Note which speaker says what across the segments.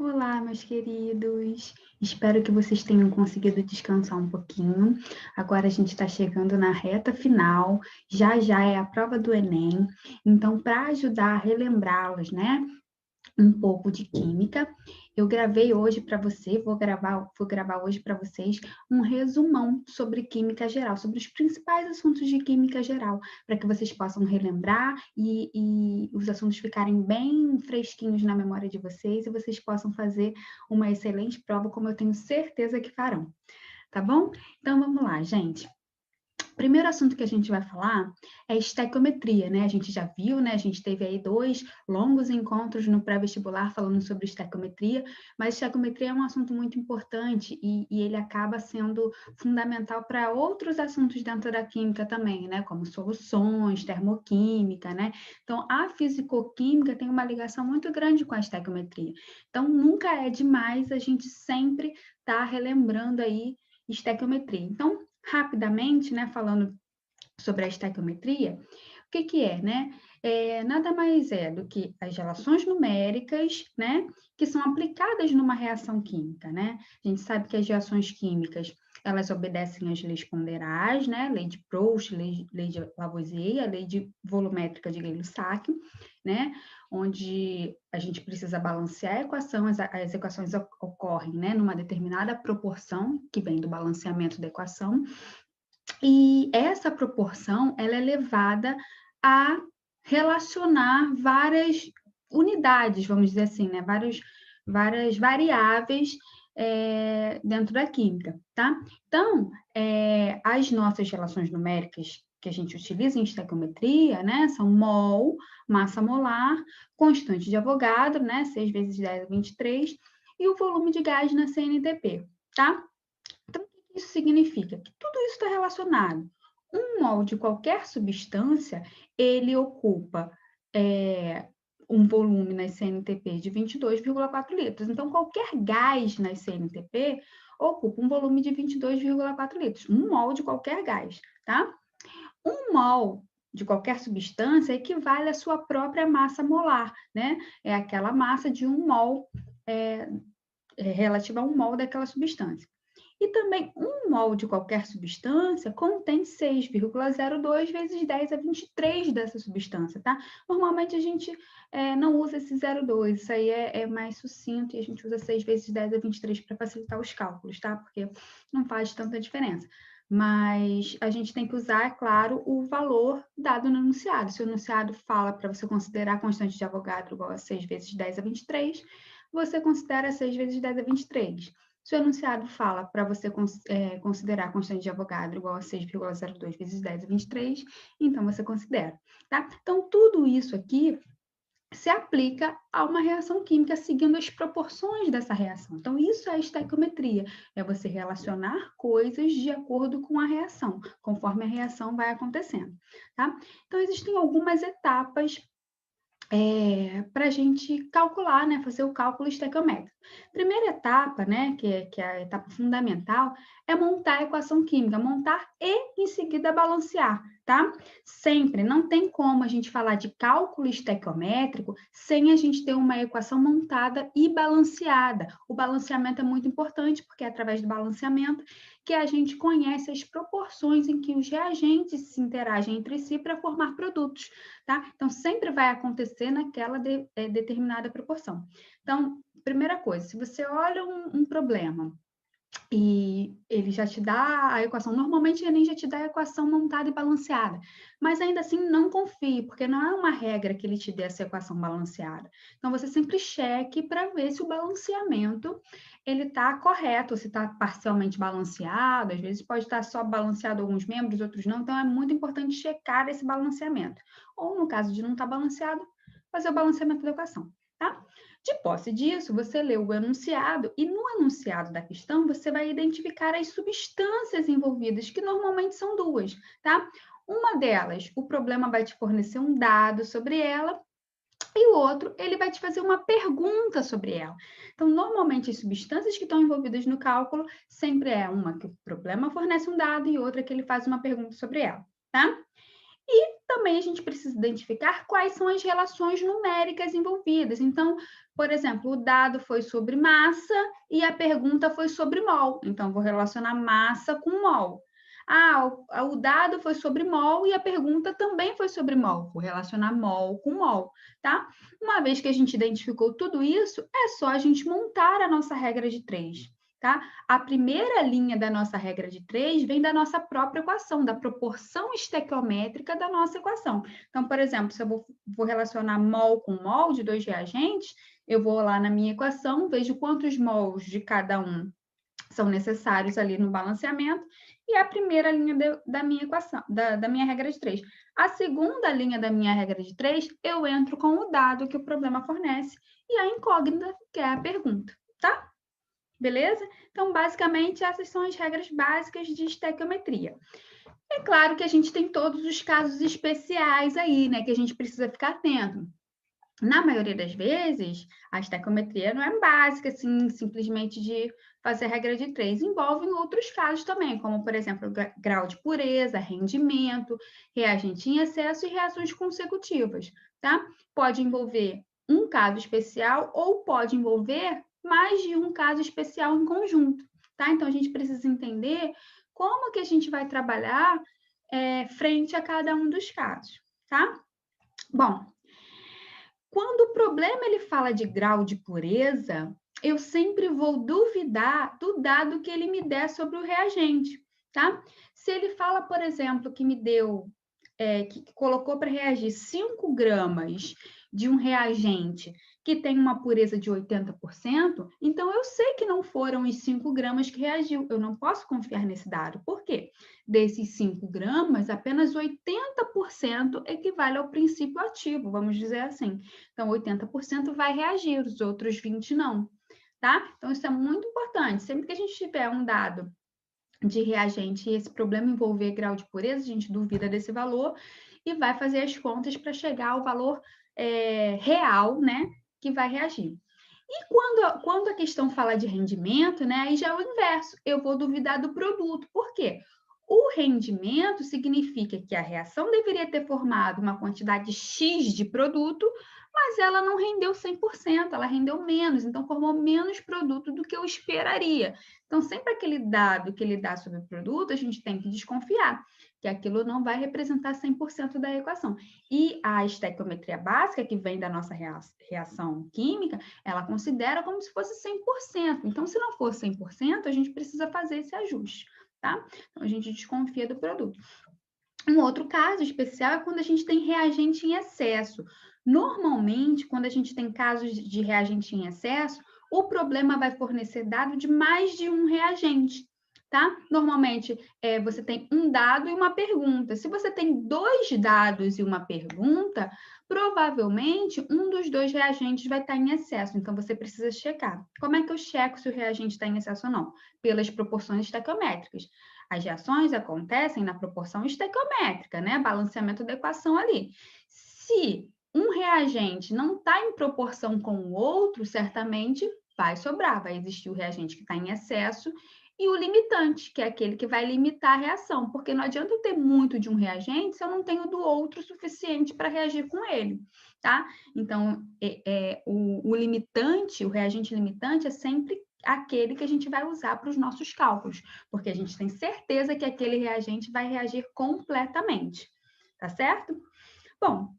Speaker 1: Olá, meus queridos. Espero que vocês tenham conseguido descansar um pouquinho. Agora a gente está chegando na reta final. Já já é a prova do Enem. Então, para ajudar a relembrá-los, né, um pouco de química, eu gravei hoje para você, vou gravar hoje para vocês um resumão sobre química geral, sobre os principais assuntos de química geral, para que vocês possam relembrar e os assuntos ficarem bem fresquinhos na memória de vocês e vocês possam fazer uma excelente prova, como eu tenho certeza que farão. Tá bom? Então vamos lá, gente. O primeiro assunto que a gente vai falar é estequiometria, né? A gente já viu, né? A gente teve aí 2 longos encontros no pré-vestibular falando sobre estequiometria, mas estequiometria é um assunto muito importante e ele acaba sendo fundamental para outros assuntos dentro da química também, né? Como soluções, termoquímica, né? Então, a fisicoquímica tem uma ligação muito grande com a estequiometria. Então, nunca é demais a gente sempre estar relembrando aí estequiometria. Então, rapidamente, né, falando sobre a estequiometria, o que que é, né? Nada mais é do que as relações numéricas, né, que são aplicadas numa reação química, né? A gente sabe que as reações químicas, elas obedecem às leis ponderais, né? Lei de Proust, lei de Lavoisier, a lei de volumétrica de Gay-Lussac, né? Onde a gente precisa balancear a equação, as equações ocorrem, né, numa determinada proporção que vem do balanceamento da equação, e essa proporção, ela é levada a relacionar várias unidades, vamos dizer assim, né? Várias variáveis dentro da química, tá? Então, as nossas relações numéricas que a gente utiliza em estequiometria, né? São mol, massa molar, constante de Avogadro, né? 6 vezes 10 a 23, e o volume de gás na CNTP, tá? Então, o que isso significa? Que tudo isso está relacionado. Um mol de qualquer substância, ele ocupa um volume nas CNTP de 22,4 litros. Então, qualquer gás nas CNTP ocupa um volume de 22,4 litros. Um mol de qualquer gás, tá? Um mol de qualquer substância equivale à sua própria massa molar, né? É aquela massa de um mol relativa a um mol daquela substância. E também um mol de qualquer substância contém 6,02 vezes 10 a 23 dessa substância, tá? Normalmente a gente não usa esse 0,2, isso aí é mais sucinto e a gente usa 6 vezes 10 a 23 para facilitar os cálculos, tá? Porque não faz tanta diferença. Mas a gente tem que usar, é claro, o valor dado no enunciado. Se o enunciado fala para você considerar a constante de Avogadro igual a 6 vezes 10 a 23, você considera 6 vezes 10 a 23. Se o enunciado fala para você considerar a constante de Avogadro igual a 6,02 vezes 10 a 23, então você considera, tá? Então, tudo isso aqui se aplica a uma reação química seguindo as proporções dessa reação. Então, isso é a estequiometria, é você relacionar coisas de acordo com a reação, conforme a reação vai acontecendo, tá? Então, existem algumas etapas para a gente calcular, né, fazer o cálculo estequiométrico. Primeira etapa, né, que é a etapa fundamental, é montar a equação química, montar e, em seguida, balancear, tá? Sempre, não tem como a gente falar de cálculo estequiométrico sem a gente ter uma equação montada e balanceada. O balanceamento é muito importante, porque é através do balanceamento que a gente conhece as proporções em que os reagentes se interagem entre si para formar produtos, tá? Então, sempre vai acontecer naquela determinada proporção. Então, primeira coisa, se você olha um problema e ele já te dá a equação, normalmente ele já te dá a equação montada e balanceada, mas ainda assim não confie, porque não é uma regra que ele te dê essa equação balanceada. Então, você sempre cheque para ver se o balanceamento ele está correto, se está parcialmente balanceado, às vezes pode estar só balanceado alguns membros, outros não, então é muito importante checar esse balanceamento. Ou, no caso de não estar balanceado, fazer o balanceamento da equação, tá? De posse disso, você lê o enunciado e no enunciado da questão você vai identificar as substâncias envolvidas, que normalmente são 2, tá? Uma delas, o problema vai te fornecer um dado sobre ela e o outro, ele vai te fazer uma pergunta sobre ela. Então, normalmente, as substâncias que estão envolvidas no cálculo sempre é uma que o problema fornece um dado e outra que ele faz uma pergunta sobre ela, tá? Também a gente precisa identificar quais são as relações numéricas envolvidas. Então, por exemplo, o dado foi sobre massa e a pergunta foi sobre mol. Então, vou relacionar massa com mol. O dado foi sobre mol e a pergunta também foi sobre mol. Vou relacionar mol com mol, tá? Uma vez que a gente identificou tudo isso, é só a gente montar a nossa regra de 3. Tá? A primeira linha da nossa regra de 3 vem da nossa própria equação, da proporção estequiométrica da nossa equação. Então, por exemplo, se eu vou relacionar mol com mol de 2 reagentes, eu vou lá na minha equação, vejo quantos mols de cada um são necessários ali no balanceamento, e a primeira linha da minha equação, da minha regra de 3. A segunda linha da minha regra de 3, eu entro com o dado que o problema fornece e a incógnita, que é a pergunta, tá? Beleza? Então, basicamente, essas são as regras básicas de estequiometria. É claro que a gente tem todos os casos especiais aí, né, que a gente precisa ficar atento. Na maioria das vezes, a estequiometria não é básica, assim, simplesmente de fazer a regra de 3. Envolve outros casos também, como, por exemplo, grau de pureza, rendimento, reagente em excesso e reações consecutivas, tá? Pode envolver um caso especial ou pode envolver mais de um caso especial em conjunto, tá? Então, a gente precisa entender como que a gente vai trabalhar frente a cada um dos casos, tá? Bom, quando o problema ele fala de grau de pureza, eu sempre vou duvidar do dado que ele me der sobre o reagente, tá? Se ele fala, por exemplo, que me deu, que colocou para reagir 5 gramas de um reagente que tem uma pureza de 80%, então eu sei que não foram os 5 gramas que reagiu. Eu não posso confiar nesse dado. Por quê? Desses 5 gramas, apenas 80% equivale ao princípio ativo, vamos dizer assim. Então, 80% vai reagir, os outros 20% não, tá? Então, isso é muito importante. Sempre que a gente tiver um dado de reagente e esse problema envolver grau de pureza, a gente duvida desse valor e vai fazer as contas para chegar ao valor real, né, que vai reagir. E quando a questão fala de rendimento, né, aí já é o inverso. Eu vou duvidar do produto. Por quê? O rendimento significa que a reação deveria ter formado uma quantidade X de produto, mas ela não rendeu 100%, ela rendeu menos, então formou menos produto do que eu esperaria. Então, sempre aquele dado que ele dá sobre o produto, a gente tem que desconfiar, que aquilo não vai representar 100% da equação. E a estequiometria básica, que vem da nossa reação química, ela considera como se fosse 100%. Então, se não for 100%, a gente precisa fazer esse ajuste, tá? Então, a gente desconfia do produto. Um outro caso especial é quando a gente tem reagente em excesso. Normalmente, quando a gente tem casos de reagente em excesso, o problema vai fornecer dado de mais de um reagente, tá? Normalmente, você tem um dado e uma pergunta. Se você tem 2 dados e uma pergunta, provavelmente um dos 2 reagentes vai estar em excesso. Então, você precisa checar. Como é que eu checo se o reagente está em excesso ou não? Pelas proporções estequiométricas. As reações acontecem na proporção estequiométrica, né? Balanceamento da equação ali. Se um reagente não está em proporção com o outro, certamente vai sobrar, vai existir o reagente que está em excesso e o limitante, que é aquele que vai limitar a reação, porque não adianta eu ter muito de um reagente se eu não tenho do outro suficiente para reagir com ele, tá? Então, o limitante, o reagente limitante é sempre aquele que a gente vai usar para os nossos cálculos, porque a gente tem certeza que aquele reagente vai reagir completamente, tá certo? Bom,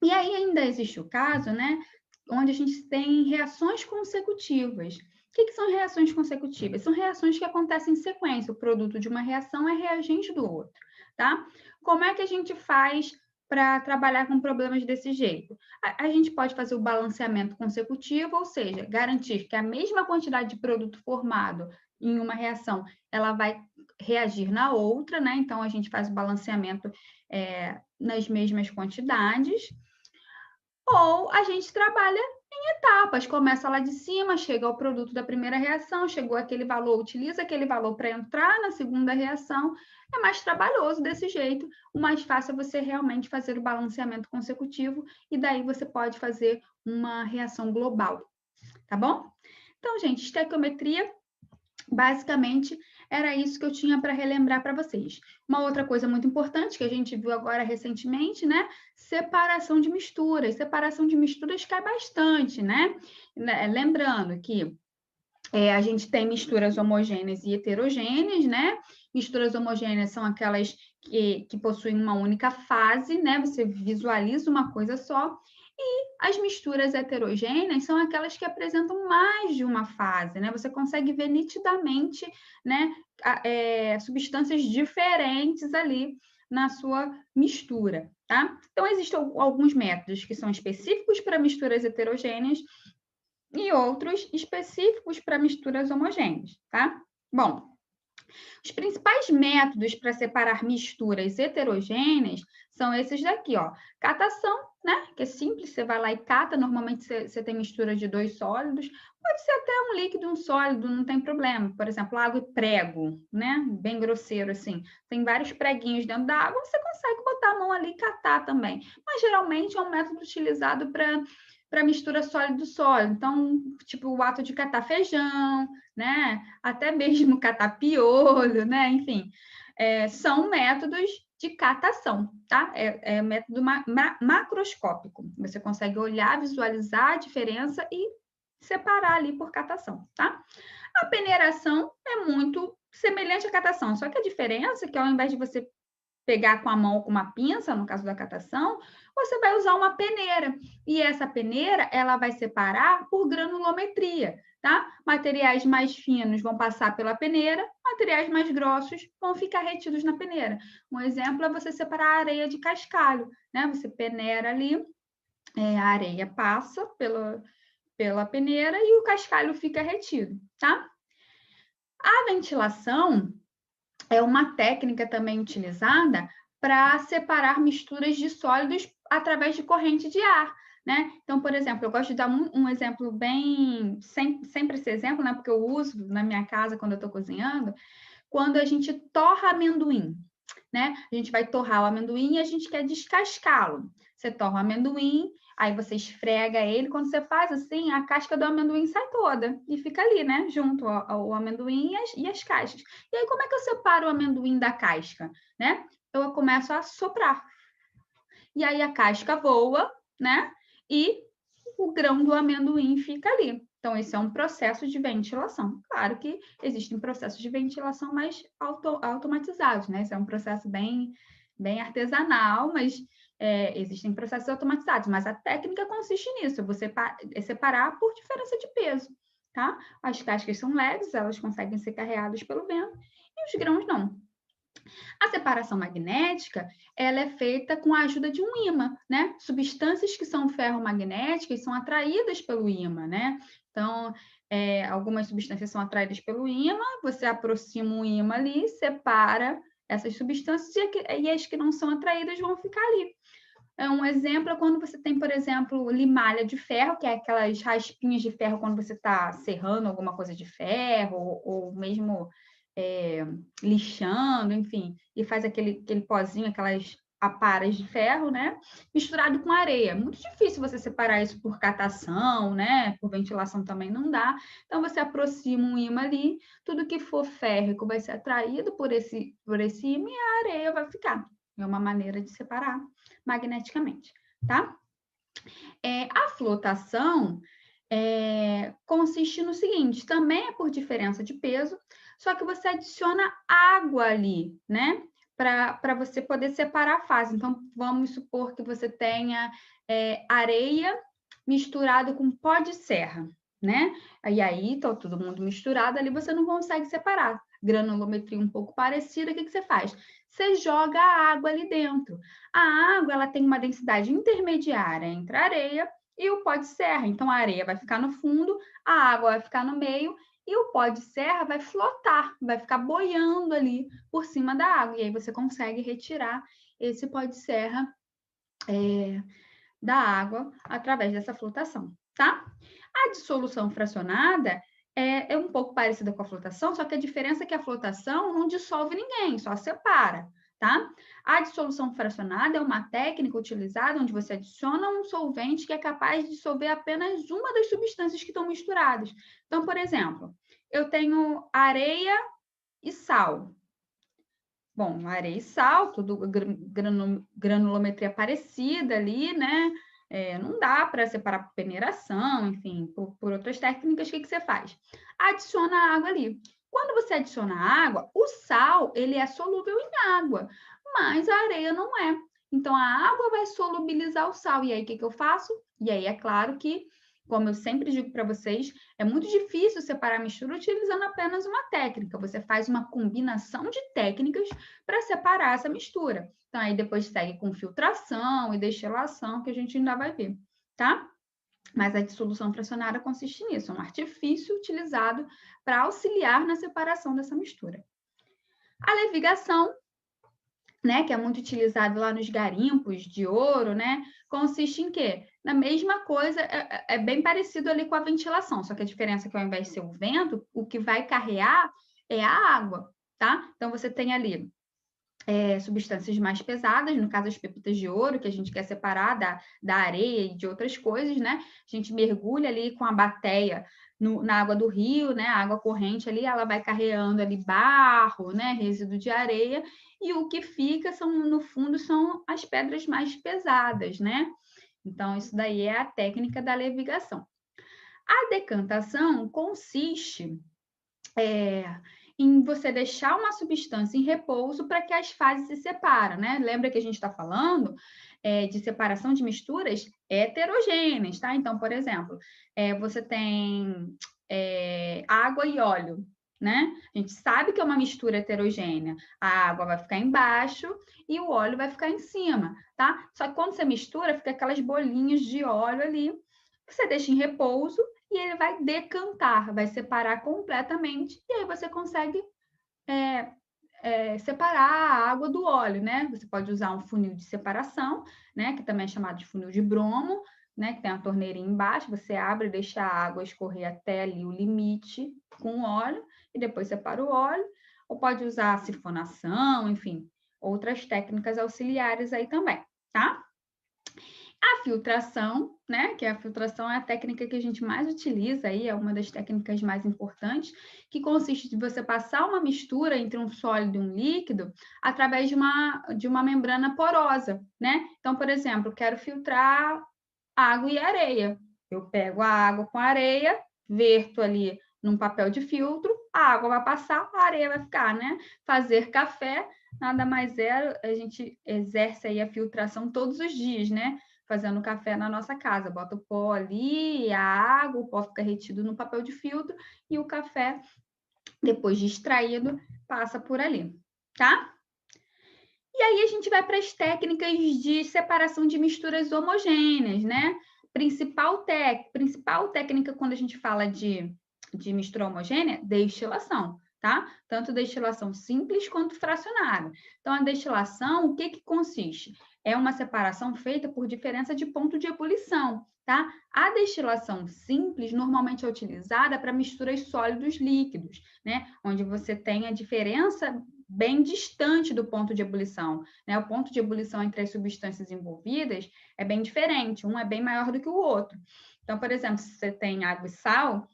Speaker 1: e aí ainda existe o caso, né, onde a gente tem reações consecutivas. O que são reações consecutivas? São reações que acontecem em sequência. O produto de uma reação é reagente do outro, tá? Como é que a gente faz para trabalhar com problemas desse jeito? A gente pode fazer o balanceamento consecutivo, ou seja, garantir que a mesma quantidade de produto formado em uma reação, ela vai reagir na outra, né? Então, a gente faz o balanceamento nas mesmas quantidades, ou a gente trabalha em etapas, começa lá de cima, chega ao produto da primeira reação, chegou aquele valor, utiliza aquele valor para entrar na segunda reação, é mais trabalhoso desse jeito, o mais fácil é você realmente fazer o balanceamento consecutivo, e daí você pode fazer uma reação global, tá bom? Então, gente, estequiometria, basicamente, era isso que eu tinha para relembrar para vocês. Uma outra coisa muito importante que a gente viu agora recentemente, né? Separação de misturas. Separação de misturas cai bastante, né? Lembrando que a gente tem misturas homogêneas e heterogêneas, né? Misturas homogêneas são aquelas que possuem uma única fase, né? Você visualiza uma coisa só. E as misturas heterogêneas são aquelas que apresentam mais de uma fase, né? Você consegue ver nitidamente, né? Substâncias diferentes ali na sua mistura, tá? Então, existem alguns métodos que são específicos para misturas heterogêneas e outros específicos para misturas homogêneas, tá? Bom, os principais métodos para separar misturas heterogêneas são esses daqui, ó. Catação, né? Que é simples, você vai lá e cata. Normalmente você tem mistura de dois sólidos. Pode ser até um líquido e um sólido, não tem problema. Por exemplo, água e prego, né? Bem grosseiro assim. Tem vários preguinhos dentro da água, você consegue botar a mão ali e catar também. Mas geralmente é um método utilizado para mistura sólido-sólido. Então, tipo, o ato de catar feijão, né? Até mesmo catar piolho, né? Enfim, são métodos de catação, tá? É método macroscópico. Você consegue olhar, visualizar a diferença e separar ali por catação, tá? A peneiração é muito semelhante à catação, só que a diferença é que ao invés de você pegar com a mão ou com uma pinça, no caso da catação, você vai usar uma peneira. E essa peneira, ela vai separar por granulometria, tá? Materiais mais finos vão passar pela peneira, materiais mais grossos vão ficar retidos na peneira. Um exemplo é você separar a areia de cascalho, né? Você peneira ali, a areia passa pela peneira e o cascalho fica retido, tá? A ventilação é uma técnica também utilizada para separar misturas de sólidos através de corrente de ar, né? Então, por exemplo, eu gosto de dar um exemplo bem, sempre esse exemplo, né? Porque eu uso na minha casa quando eu estou cozinhando, quando a gente torra amendoim, né? A gente vai torrar o amendoim e a gente quer descascá-lo. Você torra o amendoim, aí você esfrega ele. Quando você faz assim, a casca do amendoim sai toda e fica ali, né? Junto ao amendoim e as cascas. E aí, como é que eu separo o amendoim da casca, né? Eu começo a soprar. E aí a casca voa, né? E o grão do amendoim fica ali. Então, esse é um processo de ventilação. Claro que existem processos de ventilação mais automatizados, né? Esse é um processo bem artesanal, mas existem processos automatizados. Mas a técnica consiste nisso, você separar por diferença de peso, tá? As cascas são leves, elas conseguem ser carreadas pelo vento, e os grãos não. A separação magnética, ela é feita com a ajuda de um ímã, né? Substâncias que são ferromagnéticas são atraídas pelo ímã, né? Então, algumas substâncias são atraídas pelo ímã, você aproxima o ímã ali, separa essas substâncias e as que não são atraídas vão ficar ali. Um exemplo é quando você tem, por exemplo, limalha de ferro, que é aquelas raspinhas de ferro quando você está serrando alguma coisa de ferro, ou mesmo lixando, enfim, e faz aquele pozinho, aquelas aparas de ferro, né? Misturado com areia. Muito difícil você separar isso por catação, né? Por ventilação também não dá. Então, você aproxima um ímã ali, tudo que for férrico vai ser atraído por esse ímã e a areia vai ficar. É uma maneira de separar magneticamente, tá? A flotação consiste no seguinte, também é por diferença de peso, só que você adiciona água ali, né? Para você poder separar a fase. Então, vamos supor que você tenha areia misturado com pó de serra, né? E aí, tá todo mundo misturado, ali você não consegue separar. Granulometria um pouco parecida, o que você faz? Você joga a água ali dentro. A água, ela tem uma densidade intermediária entre a areia e o pó de serra. Então, a areia vai ficar no fundo, a água vai ficar no meio e o pó de serra vai flotar, vai ficar boiando ali por cima da água. E aí você consegue retirar esse pó de serra da água através dessa flotação, tá? A dissolução fracionada é um pouco parecida com a flotação, só que a diferença é que a flotação não dissolve ninguém, só separa, tá? A dissolução fracionada é uma técnica utilizada onde você adiciona um solvente que é capaz de dissolver apenas uma das substâncias que estão misturadas. Então, por exemplo, eu tenho areia e sal. Bom, areia e sal, tudo granulometria parecida ali, né? Não dá para separar por peneiração, enfim, por outras técnicas, o que você faz? Adiciona água ali. Quando você adiciona água, o sal, ele é solúvel em água, mas a areia não é. Então, a água vai solubilizar o sal. E aí, o que eu faço? E aí, é claro que, como eu sempre digo para vocês, é muito difícil separar a mistura utilizando apenas uma técnica. Você faz uma combinação de técnicas para separar essa mistura. Então, aí depois segue com filtração e destilação, que a gente ainda vai ver, tá? Mas a dissolução fracionada consiste nisso, é um artifício utilizado para auxiliar na separação dessa mistura. A levigação, né, que é muito utilizado lá nos garimpos de ouro, né, consiste em quê? Na mesma coisa, é bem parecido ali com a ventilação, só que a diferença é que ao invés de ser o vento, o que vai carrear é a água, tá? Então, você tem ali substâncias mais pesadas, no caso as pepitas de ouro, que a gente quer separar da areia e de outras coisas, né? A gente mergulha ali com a bateia na água do rio, né? A água corrente ali, ela vai carregando ali barro, né? Resíduo de areia, e o que fica no fundo são as pedras mais pesadas, né? Então, isso daí é a técnica da levigação. A decantação consiste em você deixar uma substância em repouso para que as fases se separem, né? Lembra que a gente está falando de separação de misturas heterogêneas, tá? Então, por exemplo, você tem água e óleo, né? A gente sabe que é uma mistura heterogênea. A água vai ficar embaixo e o óleo vai ficar em cima, tá? Só que quando você mistura, fica aquelas bolinhas de óleo ali. Você deixa em repouso e ele vai decantar, vai separar completamente, e aí você consegue separar a água do óleo, né? Você pode usar um funil de separação, né? Que também é chamado de funil de bromo, né? Que tem a torneirinha embaixo, você abre e deixa a água escorrer até ali o limite com o óleo, e depois separa o óleo, ou pode usar a sifonação, enfim, outras técnicas auxiliares aí também, tá? A filtração, né? Que a filtração é a técnica que a gente mais utiliza aí, é uma das técnicas mais importantes, que consiste de você passar uma mistura entre um sólido e um líquido através de uma membrana porosa, né? Então, por exemplo, quero filtrar água e areia. Eu pego a água com a areia, verto ali num papel de filtro, a água vai passar, a areia vai ficar, né? Fazer café nada mais é, a gente exerce aí a filtração todos os dias, né? Fazendo café na nossa casa, bota o pó ali, a água, o pó fica retido no papel de filtro e o café, depois de extraído, passa por ali, tá? E aí a gente vai para as técnicas de separação de misturas homogêneas, né? Principal técnica quando a gente fala de mistura homogênea, destilação, tá? Tanto destilação simples quanto fracionada. Então, a destilação, o que consiste? É uma separação feita por diferença de ponto de ebulição, tá? A destilação simples normalmente é utilizada para misturas sólidos líquidos, né? Onde você tem a diferença bem distante do ponto de ebulição, né? O ponto de ebulição entre as substâncias envolvidas é bem diferente, um é bem maior do que o outro. Então, por exemplo, se você tem água e sal,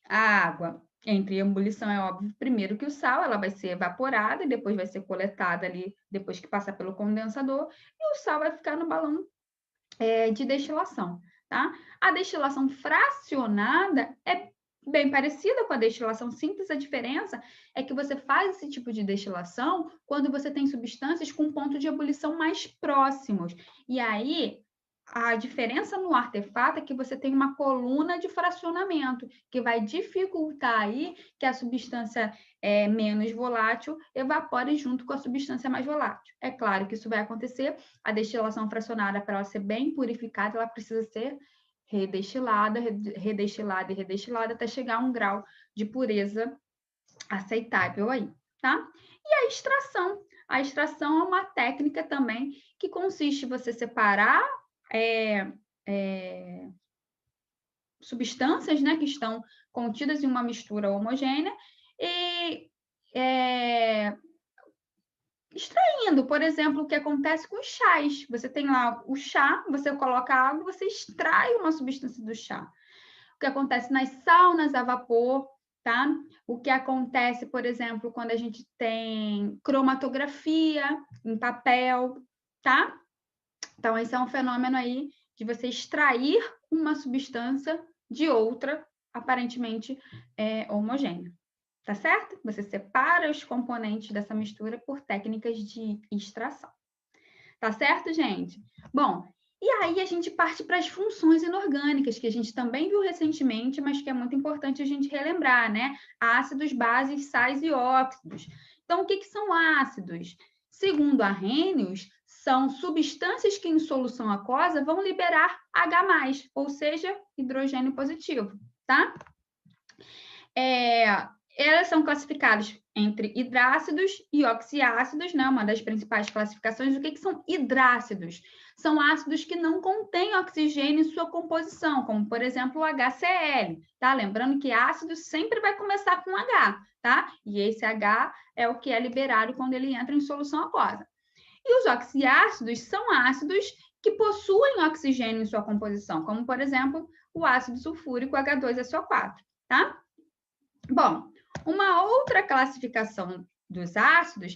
Speaker 1: a água entre ebulição é óbvio, primeiro que o sal, ela vai ser evaporada e depois vai ser coletada ali, depois que passar pelo condensador, e o sal vai ficar no balão de destilação, tá? A destilação fracionada é bem parecida com a destilação simples, a diferença é que você faz esse tipo de destilação quando você tem substâncias com ponto de ebulição mais próximos. E aí, a diferença no artefato é que você tem uma coluna de fracionamento, que vai dificultar aí que a substância menos volátil evapore junto com a substância mais volátil. É claro que isso vai acontecer, a destilação fracionada, para ela ser bem purificada, ela precisa ser redestilada, redestilada e redestilada até chegar a um grau de pureza aceitável aí, tá? E a extração. A extração é uma técnica também que consiste em você separar substâncias, né, que estão contidas em uma mistura homogênea e extraindo, por exemplo, o que acontece com os chás. Você tem lá o chá, você coloca água, você extrai uma substância do chá. O que acontece nas saunas a vapor, tá? O que acontece, por exemplo, quando a gente tem cromatografia em papel, tá? Então, esse é um fenômeno aí de você extrair uma substância de outra aparentemente homogênea, tá certo? Você separa os componentes dessa mistura por técnicas de extração. Tá certo, gente? Bom, e aí a gente parte para as funções inorgânicas, que a gente também viu recentemente, mas que é muito importante a gente relembrar, né? Ácidos, bases, sais e óxidos. Então, o que são ácidos? Segundo Arrhenius, são substâncias que em solução aquosa vão liberar H+, ou seja, hidrogênio positivo, tá? Elas são classificadas entre hidrácidos e oxiácidos, né? Uma das principais classificações. O que são hidrácidos? São ácidos que não contêm oxigênio em sua composição, como, por exemplo, o HCl, tá? Lembrando que ácido sempre vai começar com H, tá? E esse H é o que é liberado quando ele entra em solução aquosa. E os oxiácidos são ácidos que possuem oxigênio em sua composição, como, por exemplo, o ácido sulfúrico H2SO4, tá? Bom, uma outra classificação dos ácidos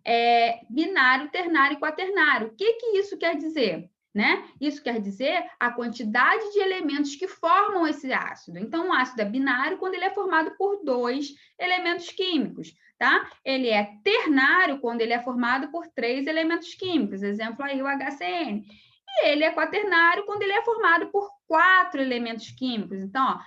Speaker 1: é binário, ternário e quaternário. O que isso quer dizer? Né? Isso quer dizer a quantidade de elementos que formam esse ácido. Então, o ácido é binário quando ele é formado por 2 elementos químicos, tá? Ele é ternário quando ele é formado por 3 elementos químicos, exemplo aí o HCN. E ele é quaternário quando ele é formado por 4 elementos químicos. Então, ó,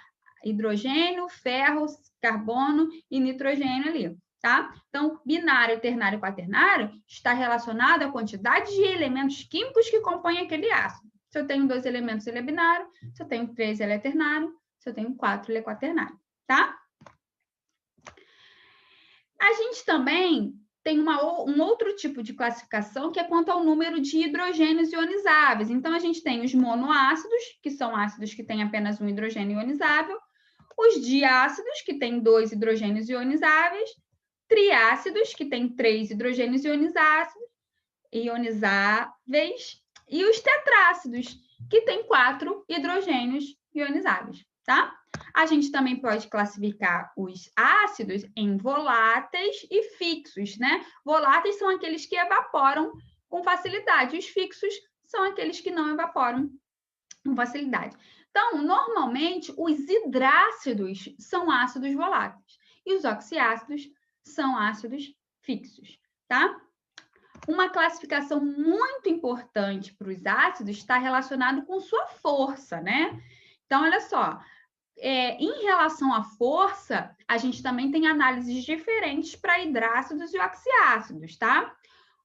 Speaker 1: hidrogênio, ferro, carbono e nitrogênio ali, tá? Então, binário, ternário e quaternário está relacionado à quantidade de elementos químicos que compõem aquele ácido. Se eu tenho 2 elementos, ele é binário. Se eu tenho 3, ele é ternário. Se eu tenho 4, ele é quaternário, tá? A gente também tem um outro tipo de classificação que é quanto ao número de hidrogênios ionizáveis. Então, a gente tem os monoácidos, que são ácidos que têm apenas um hidrogênio ionizável, os diácidos, que têm 2 hidrogênios ionizáveis, triácidos, que têm 3 hidrogênios ionizáveis, e os tetrácidos, que têm 4 hidrogênios ionizáveis, tá? A gente também pode classificar os ácidos em voláteis e fixos, né? Voláteis são aqueles que evaporam com facilidade, os fixos são aqueles que não evaporam com facilidade. Então, normalmente, os hidrácidos são ácidos voláteis e os oxiácidos são ácidos fixos, tá? Uma classificação muito importante para os ácidos está relacionado com sua força, né? Então, olha só, em relação à força, a gente também tem análises diferentes para hidrácidos e oxiácidos, tá?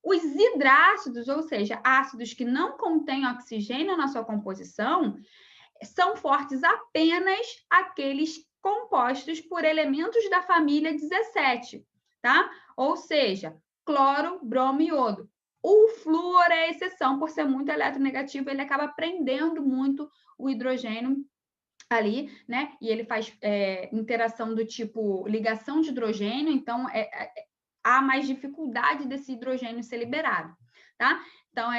Speaker 1: Os hidrácidos, ou seja, ácidos que não contêm oxigênio na sua composição, são fortes apenas aqueles compostos por elementos da família 17, tá? Ou seja, cloro, bromo e iodo. O flúor é a exceção, por ser muito eletronegativo, ele acaba prendendo muito o hidrogênio ali, né? E ele faz interação do tipo ligação de hidrogênio, então há mais dificuldade desse hidrogênio ser liberado, tá? Então,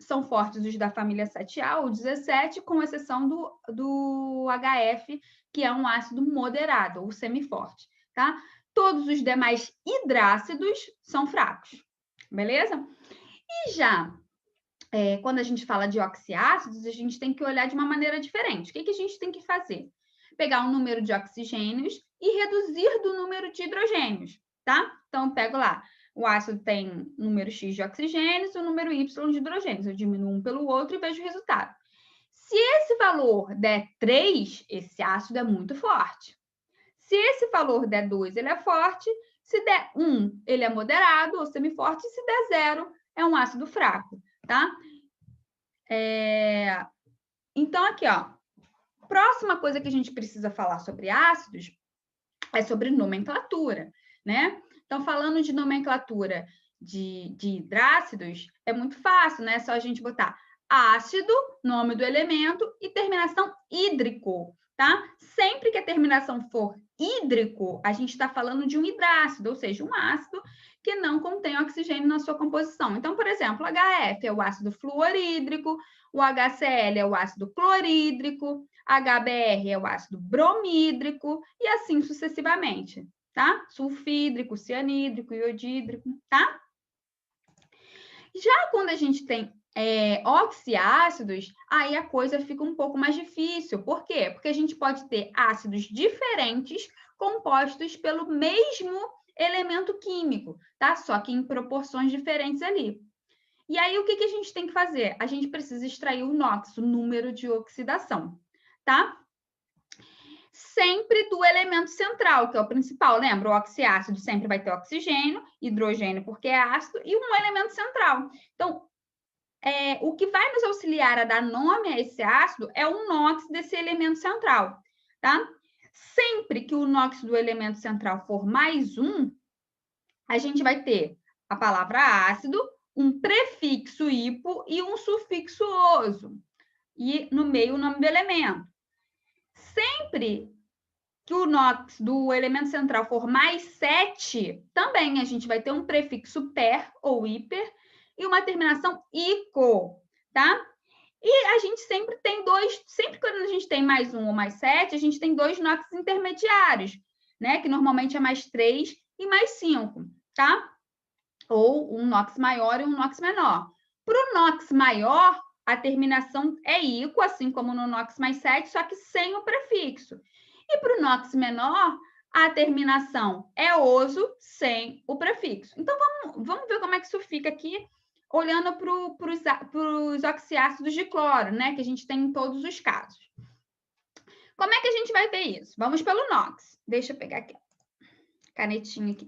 Speaker 1: são fortes os da família 7A, o 17, com exceção do HF, que é um ácido moderado, ou semiforte, tá? Todos os demais hidrácidos são fracos, beleza? E já quando a gente fala de oxiácidos, a gente tem que olhar de uma maneira diferente. O que a gente tem que fazer? Pegar o número de oxigênios e reduzir do número de hidrogênios, tá? Então, eu pego lá, o ácido tem número X de oxigênios e o número Y de hidrogênios. Eu diminuo um pelo outro e vejo o resultado. Se esse valor der 3, esse ácido é muito forte. Se esse valor der 2, ele é forte. Se der 1, ele é moderado ou semiforte. E se der 0, é um ácido fraco, tá? Então, aqui, ó. Próxima coisa que a gente precisa falar sobre ácidos é sobre nomenclatura, né? Então, falando de nomenclatura de hidrácidos, é muito fácil, né? É só a gente botar ácido, nome do elemento e terminação hídrico, tá? sempre que a terminação for hídrico, a gente está falando de um hidrácido, ou seja, um ácido que não contém oxigênio na sua composição. Então, por exemplo, o HF é o ácido fluorídrico, o HCl é o ácido clorídrico, HBr é o ácido bromídrico e assim sucessivamente, tá? Sulfídrico, cianídrico, iodídrico, tá? Já quando a gente tem oxiácidos, aí a coisa fica um pouco mais difícil. Por quê? Porque a gente pode ter ácidos diferentes compostos pelo mesmo elemento químico, tá? Só que em proporções diferentes ali. E aí, o que a gente tem que fazer? A gente precisa extrair o NOx, o número de oxidação, tá? Sempre do elemento central, que é o principal. Lembra? O oxiácido sempre vai ter oxigênio, hidrogênio porque é ácido, e um elemento central. Então, o que vai nos auxiliar a dar nome a esse ácido é o NOx desse elemento central, tá? Sempre que o NOx do elemento central for mais um, a gente vai ter a palavra ácido, um prefixo hipo e um sufixo oso. E no meio o nome do elemento. Sempre que o NOx do elemento central for mais 7, também a gente vai ter um prefixo per ou hiper e uma terminação ico, tá? E a gente sempre tem sempre quando a gente tem mais 1 ou mais 7, a gente tem 2 NOx intermediários, né? Que normalmente é mais 3 e mais 5, tá? Ou um NOx maior e um NOx menor. Para o NOx maior, a terminação é ico, assim como no NOx mais 7, só que sem o prefixo. E para o NOx menor, a terminação é oso sem o prefixo. Então, vamos ver como é que isso fica aqui, olhando para os oxiácidos de cloro, né? Que a gente tem em todos os casos. Como é que a gente vai ver isso? Vamos pelo NOx. Deixa eu pegar aqui. Canetinha aqui.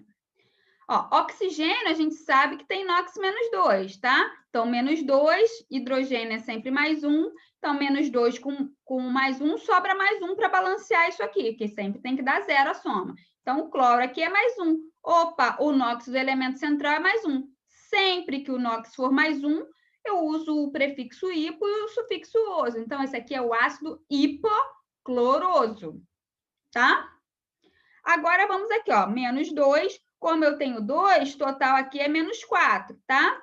Speaker 1: Ó, oxigênio, a gente sabe que tem NOx menos 2, tá? Então, menos 2, hidrogênio é sempre mais 1. Então, menos 2 com mais 1, sobra mais 1 para balancear isso aqui, que sempre tem que dar 0 a soma. Então, o cloro aqui é mais 1. Opa, o NOx do elemento central é mais 1. Sempre que o NOx for mais 1, eu uso o prefixo hipo e o sufixo oso. Então, esse aqui é o ácido hipocloroso, tá? Agora, vamos aqui, ó, menos 2. Como eu tenho 2, total aqui é menos 4, tá?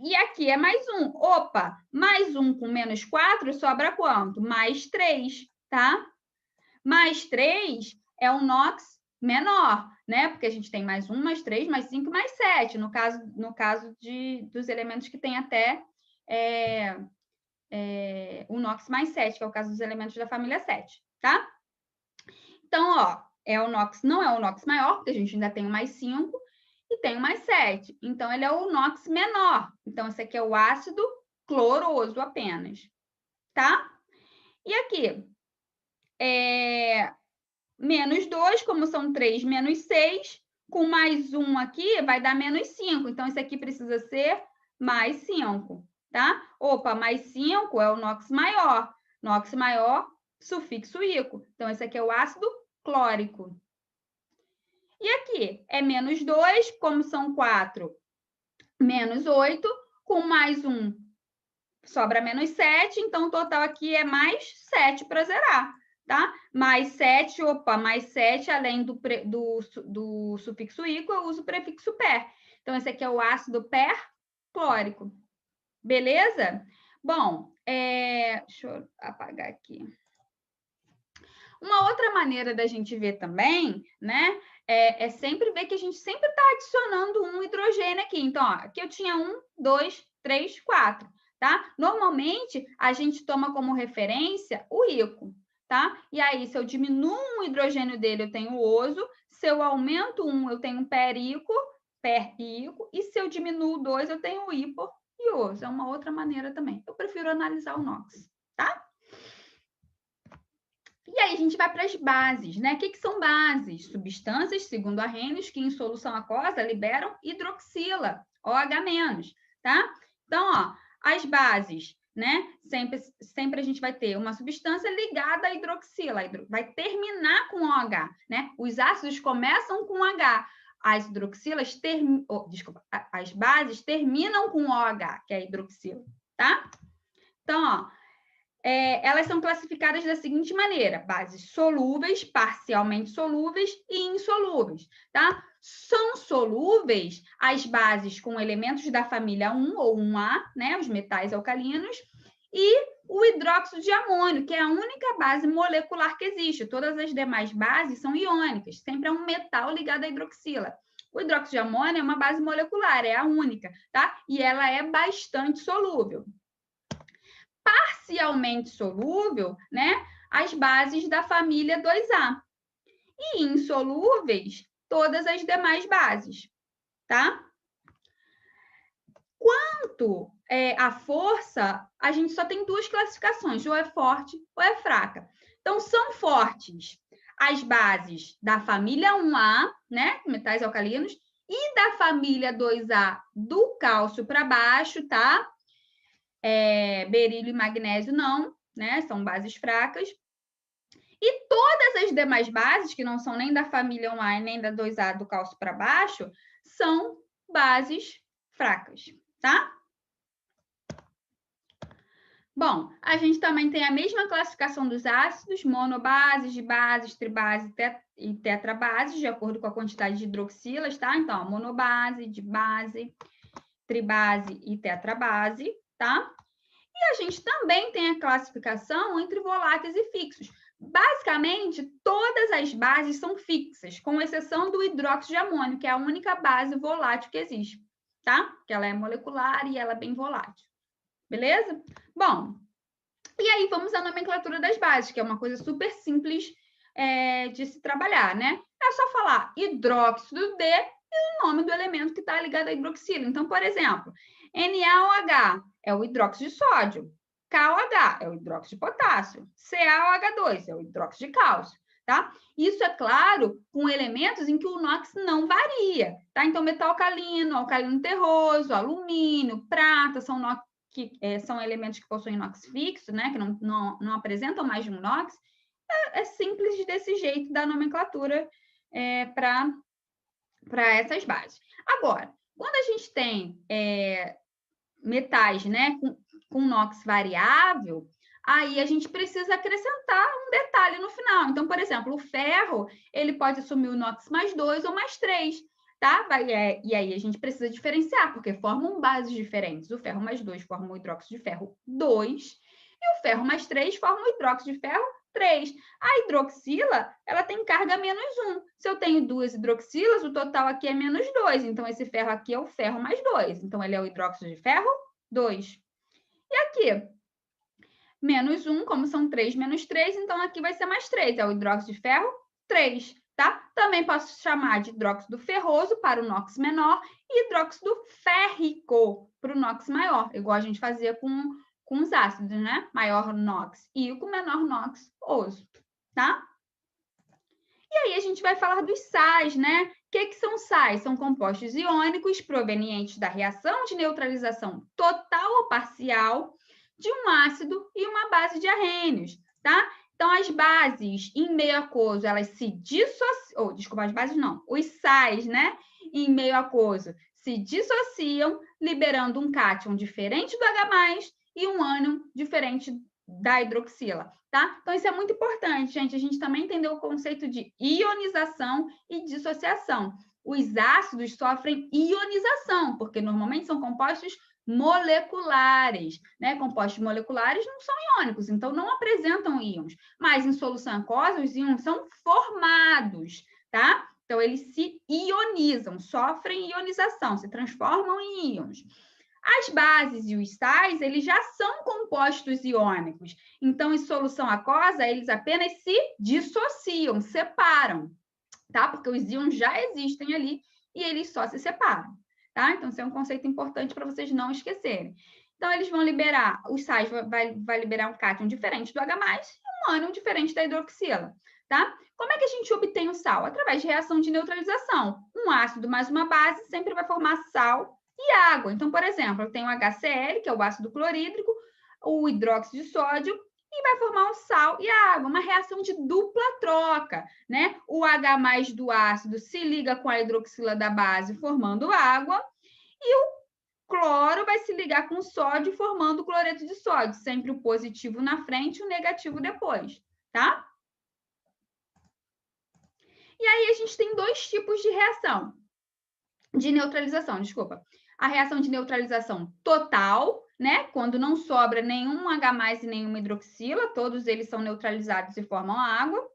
Speaker 1: E aqui é mais 1. Opa, mais 1 com menos 4 sobra quanto? Mais 3, tá? Mais 3 é um NOx menor, né? Porque a gente tem mais 1, mais 3, mais 5, mais 7. No caso dos elementos que tem até o NOx mais 7, que é o caso dos elementos da família 7, tá? Então, ó, não é o NOx maior, porque a gente ainda tem o mais 5 e tem o mais 7. Então, ele é o NOx menor. Então, esse aqui é o ácido cloroso apenas, tá? E aqui, menos 2, como são 3 menos 6, com mais 1 aqui vai dar menos 5. Então, esse aqui precisa ser mais 5, tá? Opa, mais 5 é o NOx maior. NOx maior, sufixo ico. Então, esse aqui é o ácido clórico. E aqui é menos 2, como são 4, menos 8, com mais 1 sobra menos 7, então o total aqui é mais 7 para zerar, tá? Mais 7, opa, mais 7, além do sufixo ico, eu uso o prefixo per. Então, esse aqui é o ácido perclórico. Beleza? Bom, deixa eu apagar aqui. Uma outra maneira da gente ver também, né, é sempre ver que a gente sempre está adicionando um hidrogênio aqui. Então, ó, aqui eu tinha 1, 2, 3, 4, tá? Normalmente, a gente toma como referência o ico, tá? E aí, se eu diminuo um hidrogênio dele, eu tenho oso. Se eu aumento um, eu tenho perico, e se eu diminuo 2, eu tenho hipo e oso. É uma outra maneira também. Eu prefiro analisar o NOx, tá? E aí a gente vai para as bases, né? O que são bases? Substâncias, segundo Arrhenius, que em solução aquosa liberam hidroxila, OH-, tá? Então, ó, as bases, né? Sempre a gente vai ter uma substância ligada à hidroxila, vai terminar com OH, né? Os ácidos começam com H, as hidroxilas as bases terminam com OH, que é a hidroxila, tá? Então, ó, elas são classificadas da seguinte maneira: bases solúveis, parcialmente solúveis e insolúveis, tá? São solúveis as bases com elementos da família 1 ou 1A, né, os metais alcalinos, e o hidróxido de amônio, que é a única base molecular que existe. Todas as demais bases são iônicas, sempre é um metal ligado à hidroxila. O hidróxido de amônio é uma base molecular, é a única, tá? E ela é bastante solúvel. Parcialmente solúvel, né? As bases da família 2A. E insolúveis, todas as demais bases, tá? Quanto à força, a gente só tem duas classificações, ou é forte ou é fraca. Então, são fortes as bases da família 1A, né? Metais alcalinos, e da família 2A do cálcio para baixo, tá? Berílio e magnésio não, né? São bases fracas. E todas as demais bases, que não são nem da família 1A nem da 2A do cálcio para baixo, são bases fracas, tá? Bom, a gente também tem a mesma classificação dos ácidos, monobases, dibases, tribases e tetrabases, de acordo com a quantidade de hidroxilas, tá? Então, monobase, dibase, tribase e tetrabase, tá? E a gente também tem a classificação entre voláteis e fixos. Basicamente, todas as bases são fixas, com exceção do hidróxido de amônio, que é a única base volátil que existe, tá? Que ela é molecular e ela é bem volátil. Beleza? Bom, e aí vamos à nomenclatura das bases, que é uma coisa super simples de se trabalhar, né? É só falar hidróxido de e o nome do elemento que está ligado à hidroxila. Então, por exemplo, NaOH é o hidróxido de sódio, KOH é o hidróxido de potássio, CaOH2 é o hidróxido de cálcio, tá? Isso é claro com elementos em que o NOx não varia, tá? Então, metal alcalino, alcalino terroso, alumínio, prata são que são elementos que possuem NOx fixo, né, que não apresentam mais de um NOx, é simples desse jeito da nomenclatura para essas bases. Agora, quando a gente tem metais, né, com NOx variável, aí a gente precisa acrescentar um detalhe no final. Então, por exemplo, o ferro, ele pode assumir o NOx mais 2 ou mais 3, tá? E aí a gente precisa diferenciar, porque formam bases diferentes. O ferro mais 2 forma o hidróxido de ferro 2, e o ferro mais 3 forma o hidróxido de ferro 3. A hidroxila, ela tem carga menos 1. Se eu tenho duas hidroxilas, o total aqui é menos 2. Então, esse ferro aqui é o ferro mais 2. Então, ele é o hidróxido de ferro 2. E aqui, menos 1, como são 3 menos 3, então aqui vai ser mais 3. É o hidróxido de ferro 3, tá? Também posso chamar de hidróxido ferroso para o NOx menor e hidróxido férrico para o NOx maior, igual a gente fazia com os ácidos, né? Maior NOx íon, menor NOx oso, tá? E aí a gente vai falar dos sais, né? O que são sais? São compostos iônicos provenientes da reação de neutralização total ou parcial de um ácido e uma base de arrênios, tá? Então, as bases em meio aquoso, elas se dissociam, desculpa, as bases não, os sais, né? Em meio aquoso se dissociam, liberando um cátion diferente do H+, e um ânion diferente da hidroxila, tá? Então, isso é muito importante, gente. A gente também entendeu o conceito de ionização e dissociação. Os ácidos sofrem ionização, porque normalmente são compostos moleculares, né? Compostos moleculares não são iônicos, então não apresentam íons, mas em solução aquosa os íons são formados, tá? Então eles se ionizam, sofrem ionização, se transformam em íons. As bases e os sais, eles já são compostos iônicos, então em solução aquosa eles apenas se dissociam, separam, tá? Porque os íons já existem ali e eles só se separam. Tá? Então, isso é um conceito importante para vocês não esquecerem. Então, eles vão liberar, os sais vai liberar um cátion diferente do H+, e um ânion diferente da hidroxila, tá? Como é que a gente obtém o sal? Através de reação de neutralização. Um ácido mais uma base sempre vai formar sal e água. Então, por exemplo, eu tenho HCl, que é o ácido clorídrico, o hidróxido de sódio, e vai formar o sal e a água, uma reação de dupla troca, né? O H+ do ácido se liga com a hidroxila da base, formando água, e o
Speaker 2: cloro vai se ligar com sódio, formando o cloreto de sódio. Sempre o positivo na frente e o negativo depois, tá? E aí, a gente tem dois tipos de reação. De neutralização, desculpa. A reação de neutralização total, né? Quando não sobra nenhum H+ e nenhuma hidroxila, todos eles são neutralizados e formam água.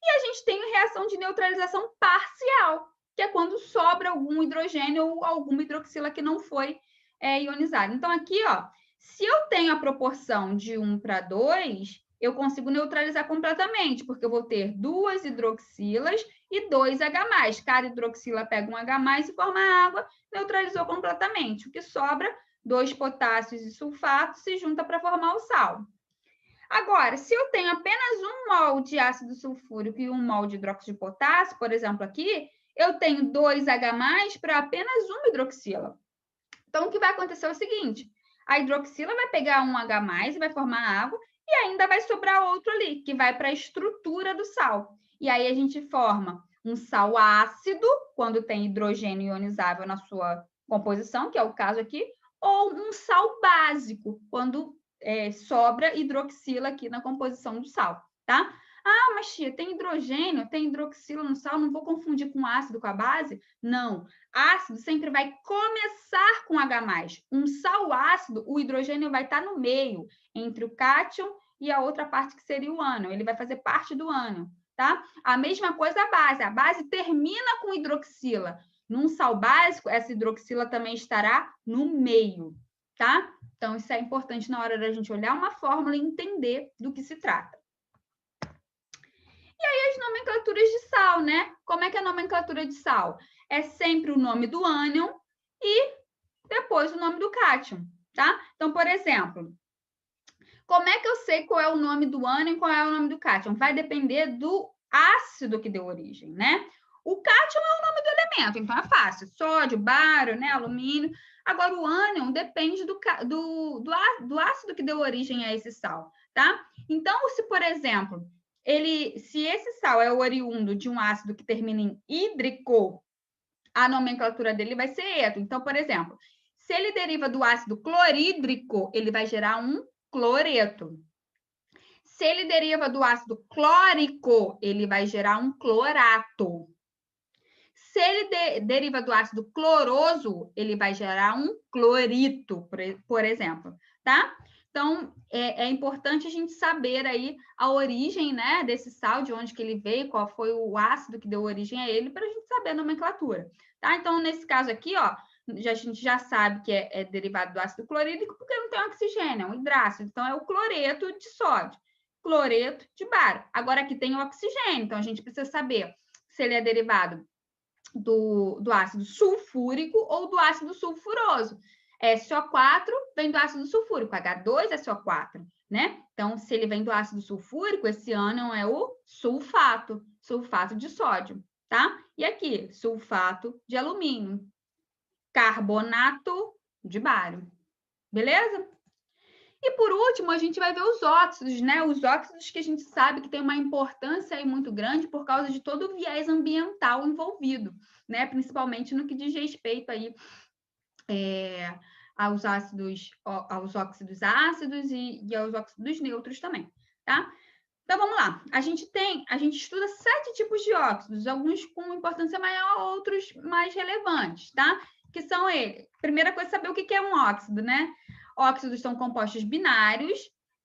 Speaker 2: E a gente tem a reação de neutralização parcial, que é quando sobra algum hidrogênio ou alguma hidroxila que não foi ionizada. Então, aqui, ó, se eu tenho a proporção de 1:2, eu consigo neutralizar completamente, porque eu vou ter 2 hidroxilas e 2 H+. Cada hidroxila pega um H+ e forma água, neutralizou completamente. O que sobra, 2 potássios e sulfato se junta para formar o sal. Agora, se eu tenho apenas 1 mol de ácido sulfúrico e 1 mol de hidróxido de potássio, por exemplo, aqui, eu tenho 2 H+ para apenas uma hidroxila. Então, o que vai acontecer é o seguinte, a hidroxila vai pegar um H+ e vai formar água, e ainda vai sobrar outro ali, que vai para a estrutura do sal. E aí a gente forma um sal ácido, quando tem hidrogênio ionizável na sua composição, que é o caso aqui, ou um sal básico, quando sobra hidroxila aqui na composição do sal, tá? Ah, mas tia, tem hidrogênio, tem hidroxila no sal, não vou confundir com ácido com a base? Não. Ácido sempre vai começar com H+. Um sal ácido, o hidrogênio vai estar no meio, entre o cátion e a outra parte que seria o ânion. Ele vai fazer parte do ânion, tá? A mesma coisa a base. A base termina com hidroxila. Num sal básico, essa hidroxila também estará no meio, tá? Então, isso é importante na hora da gente olhar uma fórmula e entender do que se trata. E aí, as nomenclaturas de sal, né? Como é que é a nomenclatura de sal? É sempre o nome do ânion e depois o nome do cátion, tá? Então, por exemplo, como é que eu sei qual é o nome do ânion e qual é o nome do cátion? Vai depender do ácido que deu origem, né? O cátion é o nome do elemento, então é fácil. Sódio, bário, né? Alumínio. Agora, o ânion depende do ácido que deu origem a esse sal, tá? Então, se, por exemplo, se esse sal é oriundo de um ácido que termina em hídrico, a nomenclatura dele vai ser eto. Então, por exemplo, se ele deriva do ácido clorídrico, ele vai gerar um cloreto. Se ele deriva do ácido clórico, ele vai gerar um clorato. Se ele deriva do ácido cloroso, ele vai gerar um clorito, por exemplo, tá? Então, é importante a gente saber aí a origem, né, desse sal, de onde que ele veio, qual foi o ácido que deu origem a ele, para a gente saber a nomenclatura, tá? Então, nesse caso aqui, ó, a gente já sabe que é derivado do ácido clorídrico, porque não tem oxigênio, é um hidrácido, então é o cloreto de sódio, cloreto de bário. Agora, aqui tem o oxigênio, então a gente precisa saber se ele é derivado do ácido sulfúrico ou do ácido sulfuroso. SO4 vem do ácido sulfúrico, H2 é SO4, né? Então, se ele vem do ácido sulfúrico, esse ânion é o sulfato, sulfato de sódio, tá? E aqui, sulfato de alumínio, carbonato de bário, beleza? E por último, a gente vai ver os óxidos, né? Os óxidos que a gente sabe que tem uma importância aí muito grande por causa de todo o viés ambiental envolvido, né? Principalmente no que diz respeito aí aos óxidos ácidos e aos óxidos neutros também, tá? Então vamos lá. A gente estuda 7 tipos de óxidos, alguns com importância maior, outros mais relevantes, tá? Que são eles. Primeira coisa, saber o que é um óxido, né? Óxidos são compostos binários,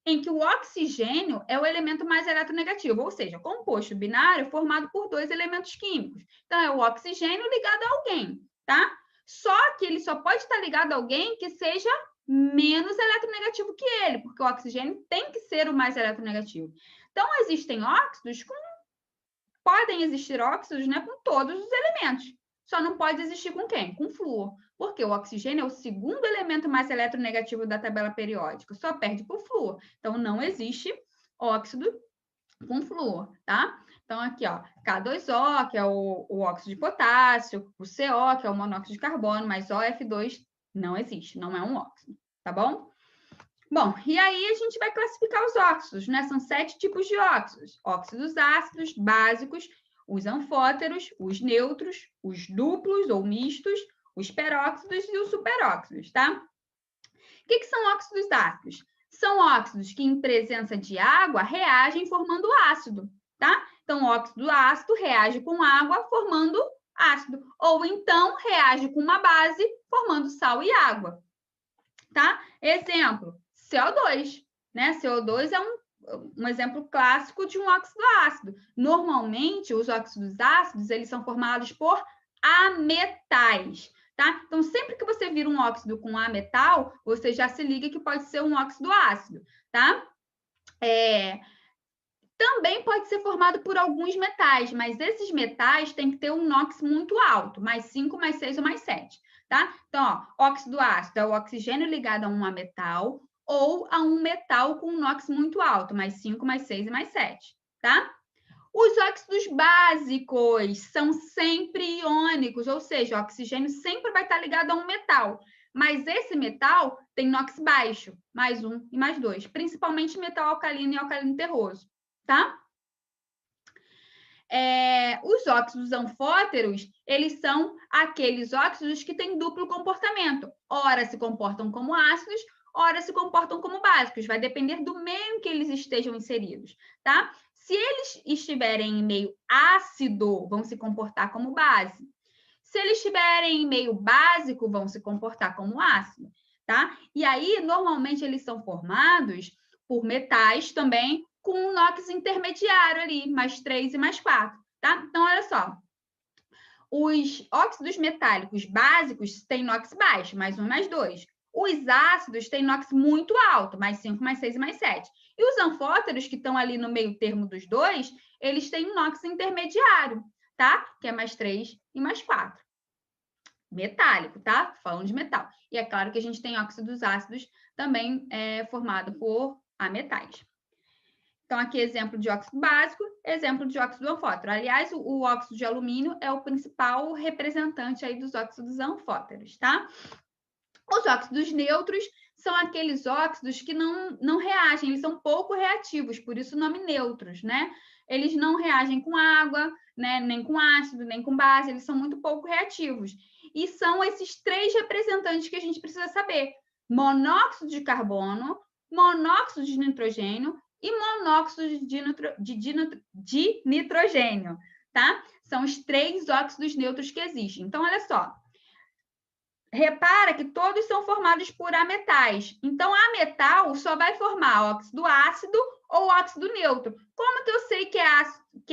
Speaker 2: em que o oxigênio é o elemento mais eletronegativo, ou seja, composto binário formado por 2 elementos químicos. Então, é o oxigênio ligado a alguém, tá? Só que ele só pode estar ligado a alguém que seja menos eletronegativo que ele, porque o oxigênio tem que ser o mais eletronegativo. Então, existem óxidos podem existir óxidos, né, com todos os elementos. Só não pode existir com quem? Com flúor. Porque o oxigênio é o segundo elemento mais eletronegativo da tabela periódica. Só perde por flúor. Então, não existe óxido com flúor, tá? Então, aqui, ó, K2O, que é o óxido de potássio, o CO, que é o monóxido de carbono, mas OF2 não existe, não é um óxido, tá bom? Bom, e aí a gente vai classificar os óxidos, né? São 7 tipos de óxidos. Óxidos ácidos, básicos, os anfóteros, os neutros, os duplos ou mistos, os peróxidos e os superóxidos, tá? O que são óxidos ácidos? São óxidos que, em presença de água, reagem formando ácido, tá? Então, o óxido ácido reage com água, formando ácido. Ou, então, reage com uma base, formando sal e água, tá? Exemplo, CO2, né? CO2 é um exemplo clássico de um óxido ácido. Normalmente, os óxidos ácidos, eles são formados por ametais, tá? Então, sempre que você vira um óxido com ametal, você já se liga que pode ser um óxido ácido, tá? Também pode ser formado por alguns metais, mas esses metais têm que ter um NOx muito alto, mais 5, mais 6 ou mais 7, tá? Então, ó, óxido ácido é o oxigênio ligado a um ametal ou a um metal com um NOx muito alto, mais 5, mais 6 e mais 7, tá? Os óxidos básicos são sempre iônicos, ou seja, o oxigênio sempre vai estar ligado a um metal. Mas esse metal tem NOx baixo, mais 1 e mais 2, principalmente metal alcalino e alcalino terroso, tá? Os óxidos anfóteros, eles são aqueles óxidos que têm duplo comportamento. Ora se comportam como ácidos, ora se comportam como básicos. Vai depender do meio em que eles estejam inseridos, tá? Se eles estiverem em meio ácido, vão se comportar como base. Se eles estiverem em meio básico, vão se comportar como ácido, tá? E aí, normalmente, eles são formados por metais também com um NOx intermediário ali, mais 3 e mais 4, tá? Então, olha só. Os óxidos metálicos básicos têm NOx baixo, mais 1 e mais 2. Os ácidos têm NOx muito alto, mais 5, mais 6 e mais 7. E os anfóteros, que estão ali no meio termo dos dois, eles têm um NOx intermediário, tá? Que é mais 3 e mais 4. Metálico, tá? Falando de metal. E é claro que a gente tem óxidos ácidos também formado por ametais. Então, aqui exemplo de óxido básico, exemplo de óxido anfótero. Aliás, o óxido de alumínio é o principal representante aí dos óxidos anfóteros, tá? Os óxidos neutros são aqueles óxidos que não reagem, eles são pouco reativos, por isso o nome neutros, né? Eles não reagem com água, né? Nem com ácido, nem com base, eles são muito pouco reativos. E são esses 3 representantes que a gente precisa saber: monóxido de carbono, monóxido de nitrogênio e monóxido de nitrogênio, tá? São os 3 óxidos neutros que existem. Então, olha só. Repara que todos são formados por ametais. Então, ametal só vai formar óxido ácido ou óxido neutro. Como que eu sei que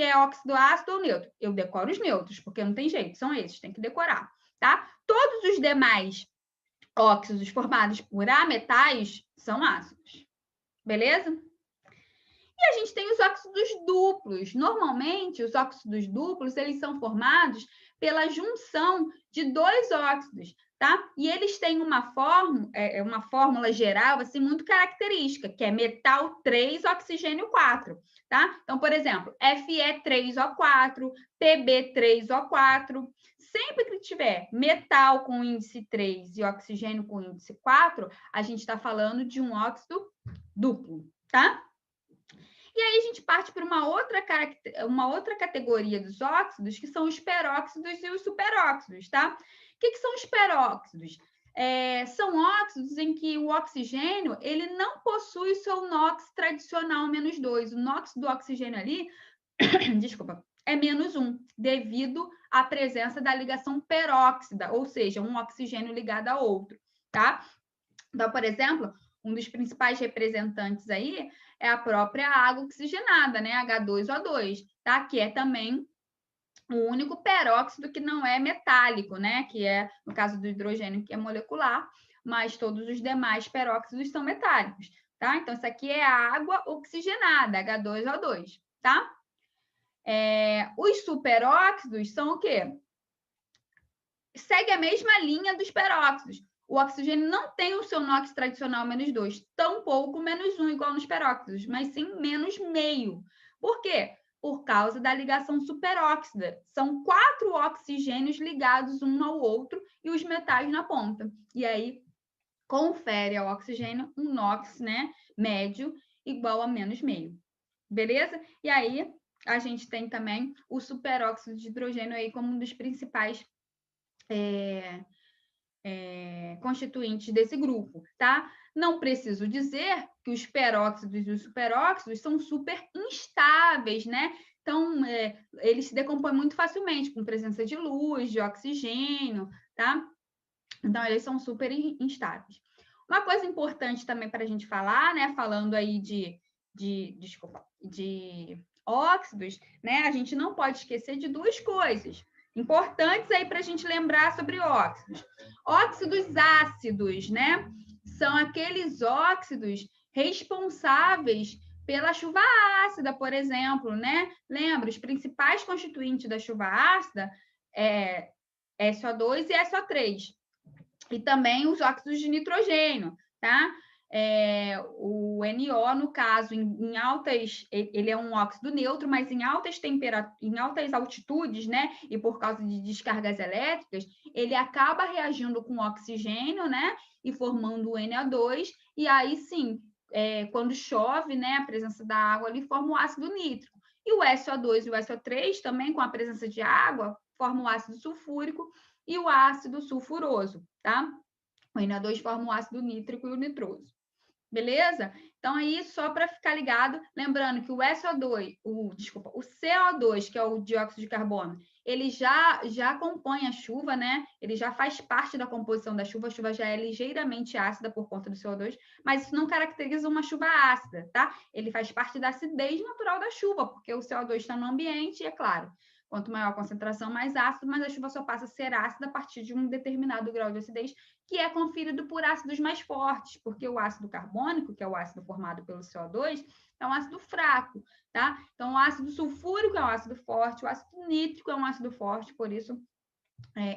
Speaker 2: é óxido ácido ou neutro? Eu decoro os neutros, porque não tem jeito, são esses, tem que decorar, tá? Todos os demais óxidos formados por ametais são ácidos. Beleza? E a gente tem os óxidos duplos. Normalmente, os óxidos duplos, eles são formados pela junção de 2 óxidos, tá? E eles têm uma fórmula geral, assim, muito característica, que é metal 3, oxigênio 4, tá? Então, por exemplo, Fe3O4, Pb3O4. Sempre que tiver metal com índice 3 e oxigênio com índice 4, a gente está falando de um óxido duplo, tá? E aí a gente parte para uma outra categoria dos óxidos, que são os peróxidos e os superóxidos, tá? O que são os peróxidos? São óxidos em que o oxigênio ele não possui o seu NOx tradicional -2. O NOx do oxigênio ali, desculpa, é -1, devido à presença da ligação peróxida, ou seja, um oxigênio ligado a outro, tá? Então, por exemplo, um dos principais representantes aí é a própria água oxigenada, né? H2O2, tá? Que é também o único peróxido que não é metálico, né? Que é, no caso do hidrogênio, que é molecular, mas todos os demais peróxidos são metálicos, tá? Então, isso aqui é a água oxigenada, H2O2, tá? Os superóxidos são o quê? Segue a mesma linha dos peróxidos. O oxigênio não tem o seu NOx tradicional -2, tampouco -1 igual nos peróxidos, mas sim -0,5. Por quê? Por causa da ligação superóxida. São 4 oxigênios ligados um ao outro e os metais na ponta. E aí confere ao oxigênio um NOx, né, médio igual a -0,5. Beleza? E aí a gente tem também o superóxido de hidrogênio aí como um dos principais constituintes desse grupo, tá? Não preciso dizer que os peróxidos e os superóxidos são super instáveis, né? Então, eles se decompõem muito facilmente, com presença de luz, de oxigênio, tá? Então, eles são super instáveis. Uma coisa importante também para a gente falar, né? Falando aí de óxidos, né? A gente não pode esquecer de duas coisas importantes aí para a gente lembrar sobre óxidos. Óxidos ácidos, né? São aqueles óxidos responsáveis pela chuva ácida, por exemplo, né? Lembra, os principais constituintes da chuva ácida é SO2 e SO3. E também os óxidos de nitrogênio, tá? O NO, no caso, em altas, ele é um óxido neutro, mas em altas temperaturas, em altas altitudes, né? E por causa de descargas elétricas, ele acaba reagindo com oxigênio, né? E formando o NO2, e aí sim, quando chove, né? A presença da água ali forma o ácido nítrico. E o SO2 e o SO3 também, com a presença de água, formam o ácido sulfúrico e o ácido sulfuroso, tá? O NO2 forma o ácido nítrico e o nitroso. Beleza? Então, aí, só para ficar ligado, lembrando que o SO2, o CO2, que é o dióxido de carbono, ele já compõe a chuva, né? Ele já faz parte da composição da chuva, a chuva já é ligeiramente ácida por conta do CO2, mas isso não caracteriza uma chuva ácida, tá? Ele faz parte da acidez natural da chuva, porque o CO2 está no ambiente, e é claro, quanto maior a concentração, mais ácido, mas a chuva só passa a ser ácida a partir de um determinado grau de acidez, que é conferido por ácidos mais fortes, porque o ácido carbônico, que é o ácido formado pelo CO2, é um ácido fraco, tá? Então, o ácido sulfúrico é um ácido forte, o ácido nítrico é um ácido forte, por isso,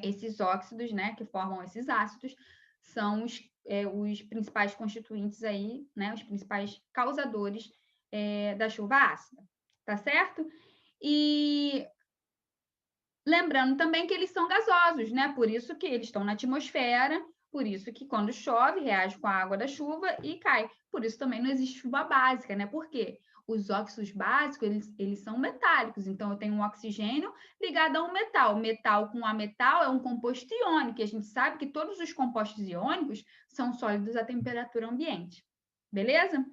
Speaker 2: esses óxidos, né, que formam esses ácidos, são os principais constituintes aí, né, os principais causadores da chuva ácida, tá certo? E lembrando também que eles são gasosos, né? Por isso que eles estão na atmosfera, por isso que quando chove, reage com a água da chuva e cai. Por isso também não existe chuva básica, né? Por quê? Os óxidos básicos, eles são metálicos. Então, eu tenho um oxigênio ligado a um metal. Metal com ametal é um composto iônico. E a gente sabe que todos os compostos iônicos são sólidos à temperatura ambiente. Beleza?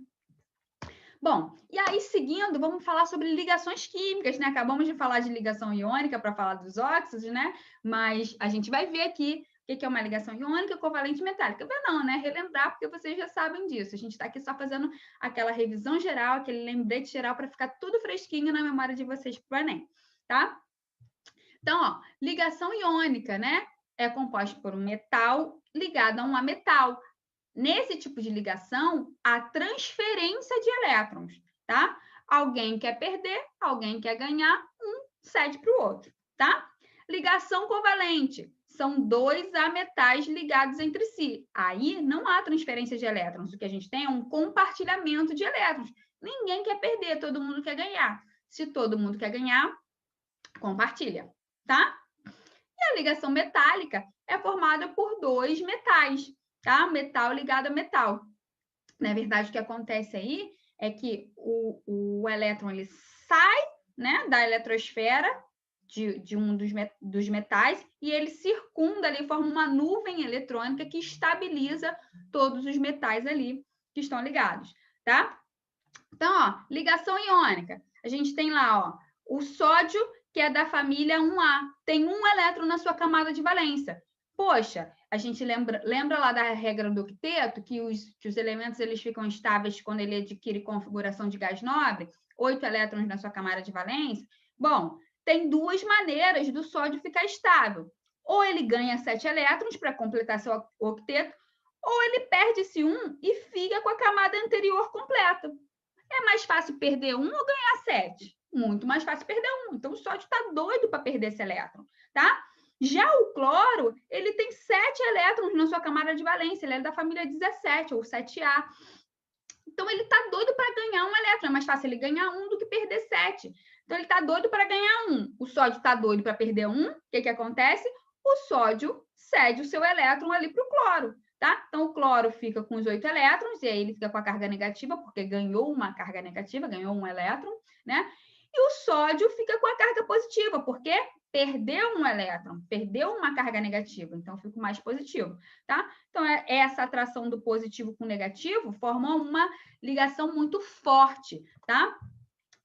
Speaker 2: Bom, e aí, seguindo, vamos falar sobre ligações químicas, né? Acabamos de falar de ligação iônica para falar dos óxidos, né? Mas a gente vai ver aqui o que é uma ligação iônica covalente metálica. Mas não, né? Relembrar, porque vocês já sabem disso. A gente está aqui só fazendo aquela revisão geral, aquele lembrete geral para ficar tudo fresquinho na memória de vocês para o Enem, tá? Então, ó, ligação iônica, né? É composta por um metal ligado a um ametal. Nesse tipo de ligação, há transferência de elétrons, tá? Alguém quer perder, alguém quer ganhar, um cede para o outro, tá? Ligação covalente, são dois ametais ligados entre si. Aí não há transferência de elétrons, o que a gente tem é um compartilhamento de elétrons. Ninguém quer perder, todo mundo quer ganhar. Se todo mundo quer ganhar, compartilha, tá? E a ligação metálica é formada por dois metais, tá? Metal ligado a metal. Na verdade, o que acontece aí é que o elétron ele sai, né, da eletrosfera de um dos metais e ele circunda ali, forma uma nuvem eletrônica que estabiliza todos os metais ali que estão ligados, tá? Então, ó, ligação iônica. A gente tem lá, ó, o sódio, que é da família 1A, tem um elétron na sua camada de valência. Poxa, a gente lembra lá da regra do octeto, que os elementos eles ficam estáveis quando ele adquire configuração de gás nobre, 8 elétrons na sua camada de valência? Bom, tem duas maneiras do sódio ficar estável. Ou ele ganha 7 elétrons para completar seu octeto, ou ele perde esse um e fica com a camada anterior completa. É mais fácil perder um ou ganhar 7? Muito mais fácil perder um. Então, o sódio está doido para perder esse elétron, tá? Já o cloro, ele tem 7 elétrons na sua camada de valência. Ele é da família 17, ou 7A. Então, ele está doido para ganhar um elétron. É mais fácil ele ganhar um do que perder 7. Então, ele está doido para ganhar um. O sódio está doido para perder um. O que acontece? O sódio cede o seu elétron ali para o cloro. Tá? Então, o cloro fica com os 8 elétrons, e aí ele fica com a carga negativa, porque ganhou uma carga negativa, ganhou um elétron, né? E o sódio fica com a carga positiva, porque perdeu um elétron, perdeu uma carga negativa, então eu fico mais positivo, tá? Então, essa atração do positivo com o negativo forma uma ligação muito forte, tá?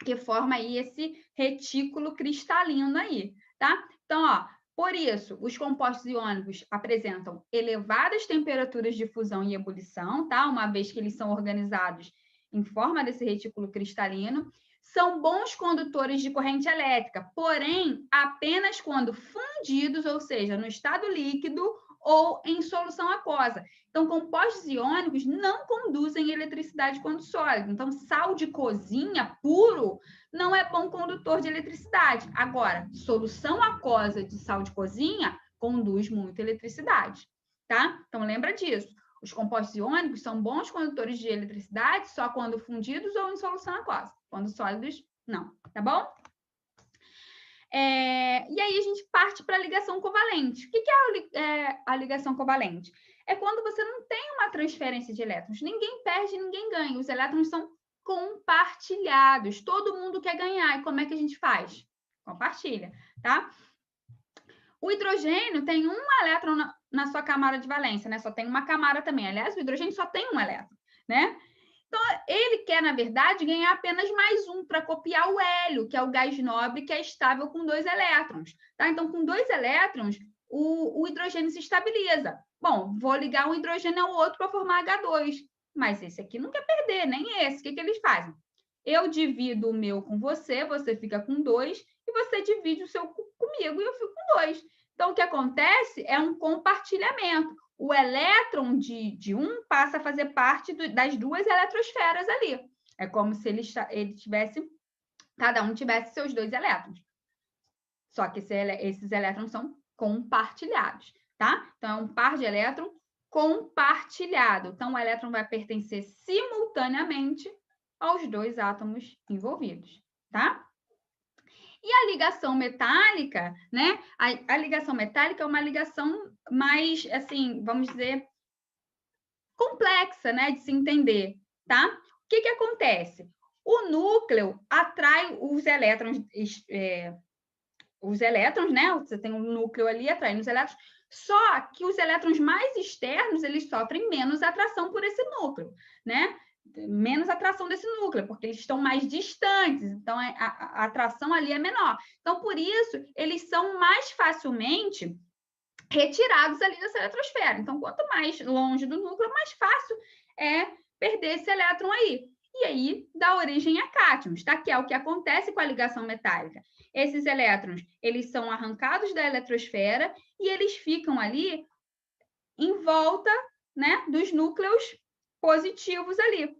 Speaker 2: Que forma aí esse retículo cristalino aí, tá? Então, ó, por isso, os compostos iônicos apresentam elevadas temperaturas de fusão e ebulição, tá? Uma vez que eles são organizados em forma desse retículo cristalino, são bons condutores de corrente elétrica, porém, apenas quando fundidos, ou seja, no estado líquido ou em solução aquosa. Então, compostos iônicos não conduzem eletricidade quando sólido. Então, sal de cozinha puro não é bom condutor de eletricidade. Agora, solução aquosa de sal de cozinha conduz muita eletricidade, tá? Então, lembra disso. Os compostos iônicos são bons condutores de eletricidade só quando fundidos ou em solução aquosa. Quando sólidos, não. Tá bom? E aí a gente parte para a ligação covalente. O que é a ligação covalente? É quando você não tem uma transferência de elétrons. Ninguém perde, ninguém ganha. Os elétrons são compartilhados. Todo mundo quer ganhar. E como é que a gente faz? Compartilha, tá? O hidrogênio tem um elétron na sua camada de valência, né? Só tem uma camada também. Aliás, o hidrogênio só tem um elétron, né? Então, ele quer, na verdade, ganhar apenas mais um para copiar o hélio, que é o gás nobre, que é estável com 2 elétrons. Tá? Então, com 2 elétrons, o hidrogênio se estabiliza. Bom, vou ligar um hidrogênio ao outro para formar H2. Mas esse aqui não quer perder, nem esse. O que eles fazem? Eu divido o meu com você fica com 2, e você divide o seu comigo e eu fico com 2. Então, o que acontece é um compartilhamento. O elétron de um passa a fazer parte das 2 eletrosferas ali. É como se ele tivesse, cada um tivesse seus 2 elétrons. Só que esses elétrons são compartilhados, tá? Então, é um par de elétron compartilhado. Então, o elétron vai pertencer simultaneamente aos 2 átomos envolvidos, tá? E a ligação metálica, né? A ligação metálica é uma ligação mais, assim, vamos dizer, complexa, né? De se entender, tá? O que acontece? O núcleo atrai os elétrons, né? Você tem um núcleo ali atraindo os elétrons, só que os elétrons mais externos, eles sofrem menos atração por esse núcleo, né? Menos atração desse núcleo, porque eles estão mais distantes, então a atração ali é menor. Então, por isso, eles são mais facilmente retirados ali dessa eletrosfera. Então, quanto mais longe do núcleo, mais fácil é perder esse elétron aí. E aí, dá origem a cátions, tá? Que é o que acontece com a ligação metálica. Esses elétrons, eles são arrancados da eletrosfera e eles ficam ali em volta, né, dos núcleos positivos ali,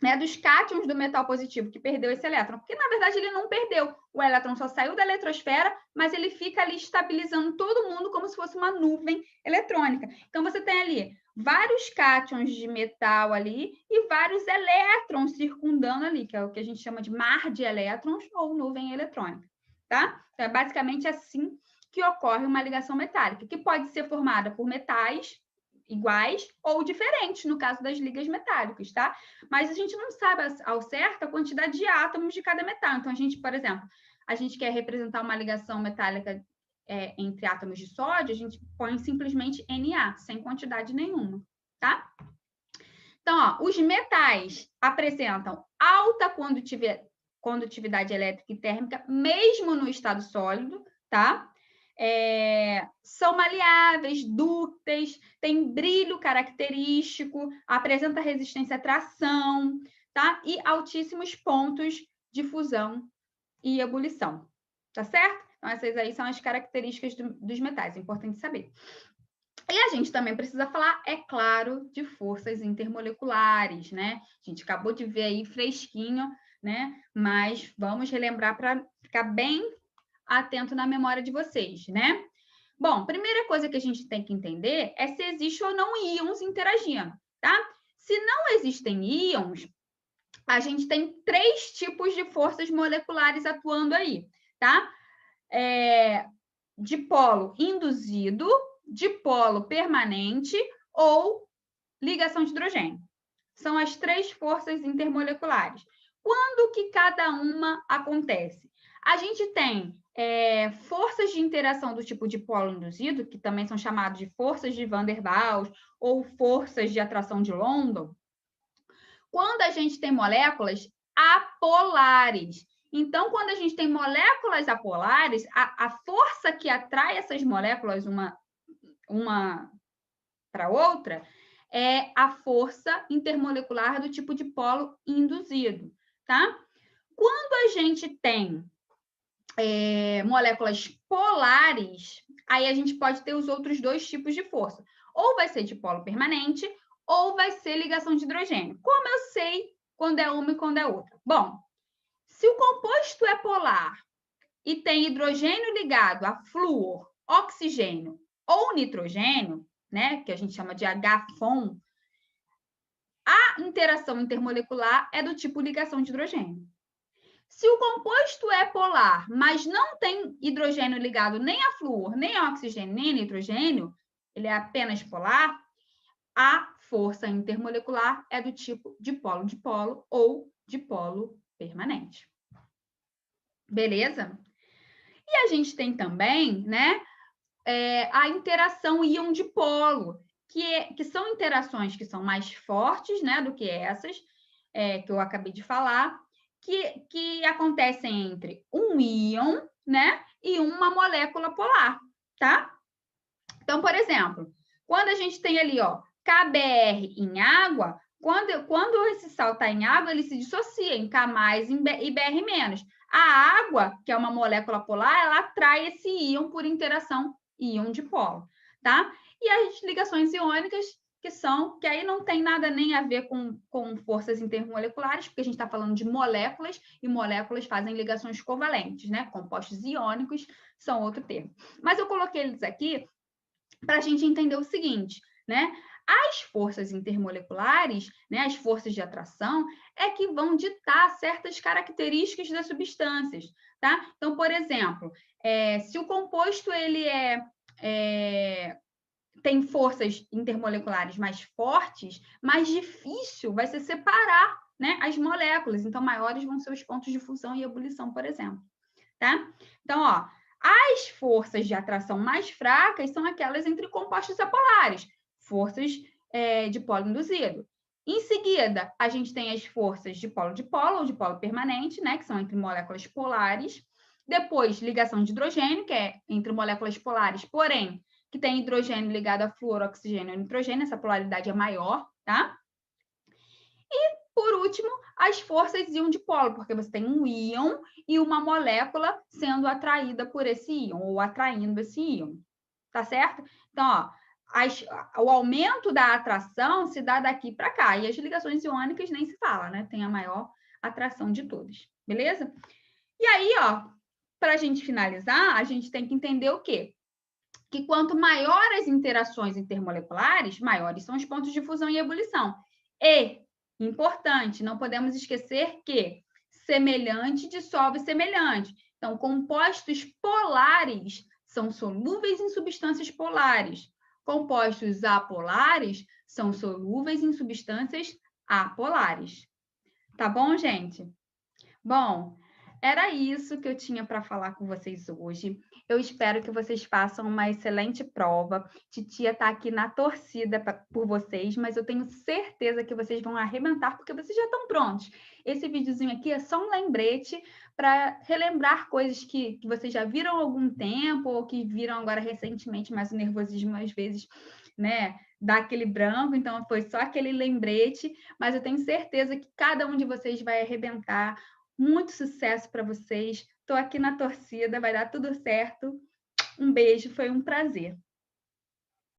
Speaker 2: né, dos cátions do metal positivo, que perdeu esse elétron. Porque, na verdade, ele não perdeu. O elétron só saiu da eletrosfera, mas ele fica ali estabilizando todo mundo como se fosse uma nuvem eletrônica. Então, você tem ali vários cátions de metal ali e vários elétrons circundando ali, que é o que a gente chama de mar de elétrons ou nuvem eletrônica, tá? Então, é basicamente assim que ocorre uma ligação metálica, que pode ser formada por metais iguais ou diferentes, no caso das ligas metálicas, tá? Mas a gente não sabe ao certo a quantidade de átomos de cada metal. Então, a gente, por exemplo, a gente quer representar uma ligação metálica entre átomos de sódio, a gente põe simplesmente Na, sem quantidade nenhuma, tá? Então, ó, os metais apresentam alta condutividade elétrica e térmica, mesmo no estado sólido, tá? São maleáveis, dúcteis, tem brilho característico, apresenta resistência à tração, tá? E altíssimos pontos de fusão e ebulição, tá certo? Então, essas aí são as características dos metais, é importante saber. E a gente também precisa falar, é claro, de forças intermoleculares, né? A gente acabou de ver aí fresquinho, né? Mas vamos relembrar para ficar bem atento na memória de vocês, né? Bom, primeira coisa que a gente tem que entender é se existe ou não íons interagindo, tá? Se não existem íons, a gente tem 3 tipos de forças moleculares atuando aí, tá? Dipolo induzido, dipolo permanente ou ligação de hidrogênio. São as 3 forças intermoleculares. Quando que cada uma acontece? A gente tem forças de interação do tipo dipolo induzido, que também são chamadas de forças de Van der Waals ou forças de atração de London, quando a gente tem moléculas apolares. Então, quando a gente tem moléculas apolares, a força que atrai essas moléculas uma para outra é a força intermolecular do tipo dipolo induzido, tá? Quando a gente tem moléculas polares, aí a gente pode ter os outros dois tipos de força. Ou vai ser dipolo permanente, ou vai ser ligação de hidrogênio. Como eu sei quando é uma e quando é outra? Bom, se o composto é polar e tem hidrogênio ligado a flúor, oxigênio ou nitrogênio, né, que a gente chama de HFON, a interação intermolecular é do tipo ligação de hidrogênio. Se o composto é polar, mas não tem hidrogênio ligado nem a flúor, nem a oxigênio, nem a nitrogênio, ele é apenas polar, a força intermolecular é do tipo dipolo-dipolo ou dipolo permanente. Beleza? E a gente tem também, né, a interação íon-dipolo, que são interações que são mais fortes, né, do que essas que eu acabei de falar, que acontecem entre um íon, né, e uma molécula polar, tá? Então, por exemplo, quando a gente tem ali, ó, KBr em água, quando esse sal está em água, ele se dissocia em K+ e Br-. A água, que é uma molécula polar, ela atrai esse íon por interação íon-dipolo, tá? E as ligações iônicas, que aí não tem nada nem a ver com forças intermoleculares, porque a gente está falando de moléculas, e moléculas fazem ligações covalentes, né? Compostos iônicos são outro termo. Mas eu coloquei eles aqui para a gente entender o seguinte, né? As forças intermoleculares, né, as forças de atração, é que vão ditar certas características das substâncias, tá? Então, por exemplo, se o composto ele tem forças intermoleculares mais fortes, mais difícil vai ser separar, né, as moléculas. Então, maiores vão ser os pontos de fusão e ebulição, por exemplo, tá? Então, ó, as forças de atração mais fracas são aquelas entre compostos apolares, forças de polo induzido. Em seguida, a gente tem as forças de polo-dipolo ou de polo permanente, né, que são entre moléculas polares. Depois, ligação de hidrogênio, que é entre moléculas polares, porém, que tem hidrogênio ligado a flúor, oxigênio e nitrogênio, essa polaridade é maior, tá? E, por último, as forças íon-dipolo, porque você tem um íon e uma molécula sendo atraída por esse íon, ou atraindo esse íon, tá certo? Então, ó, o aumento da atração se dá daqui para cá, e as ligações iônicas nem se fala, né? Tem a maior atração de todas, beleza? E aí, ó, para a gente finalizar, a gente tem que entender o quê? Que quanto maior as interações intermoleculares, maiores são os pontos de fusão e ebulição. E, importante, não podemos esquecer que semelhante dissolve semelhante. Então, compostos polares são solúveis em substâncias polares. Compostos apolares são solúveis em substâncias apolares. Tá bom, gente? Bom, era isso que eu tinha para falar com vocês hoje. Eu espero que vocês façam uma excelente prova. Titia está aqui na torcida por vocês, mas eu tenho certeza que vocês vão arrebentar, porque vocês já estão prontos. Esse videozinho aqui é só um lembrete para relembrar coisas que vocês já viram há algum tempo ou que viram agora recentemente, mas o nervosismo às vezes, né, dá aquele branco, então foi só aquele lembrete, mas eu tenho certeza que cada um de vocês vai arrebentar. Muito sucesso para vocês. Estou aqui na torcida, vai dar tudo certo. Um beijo, foi um prazer.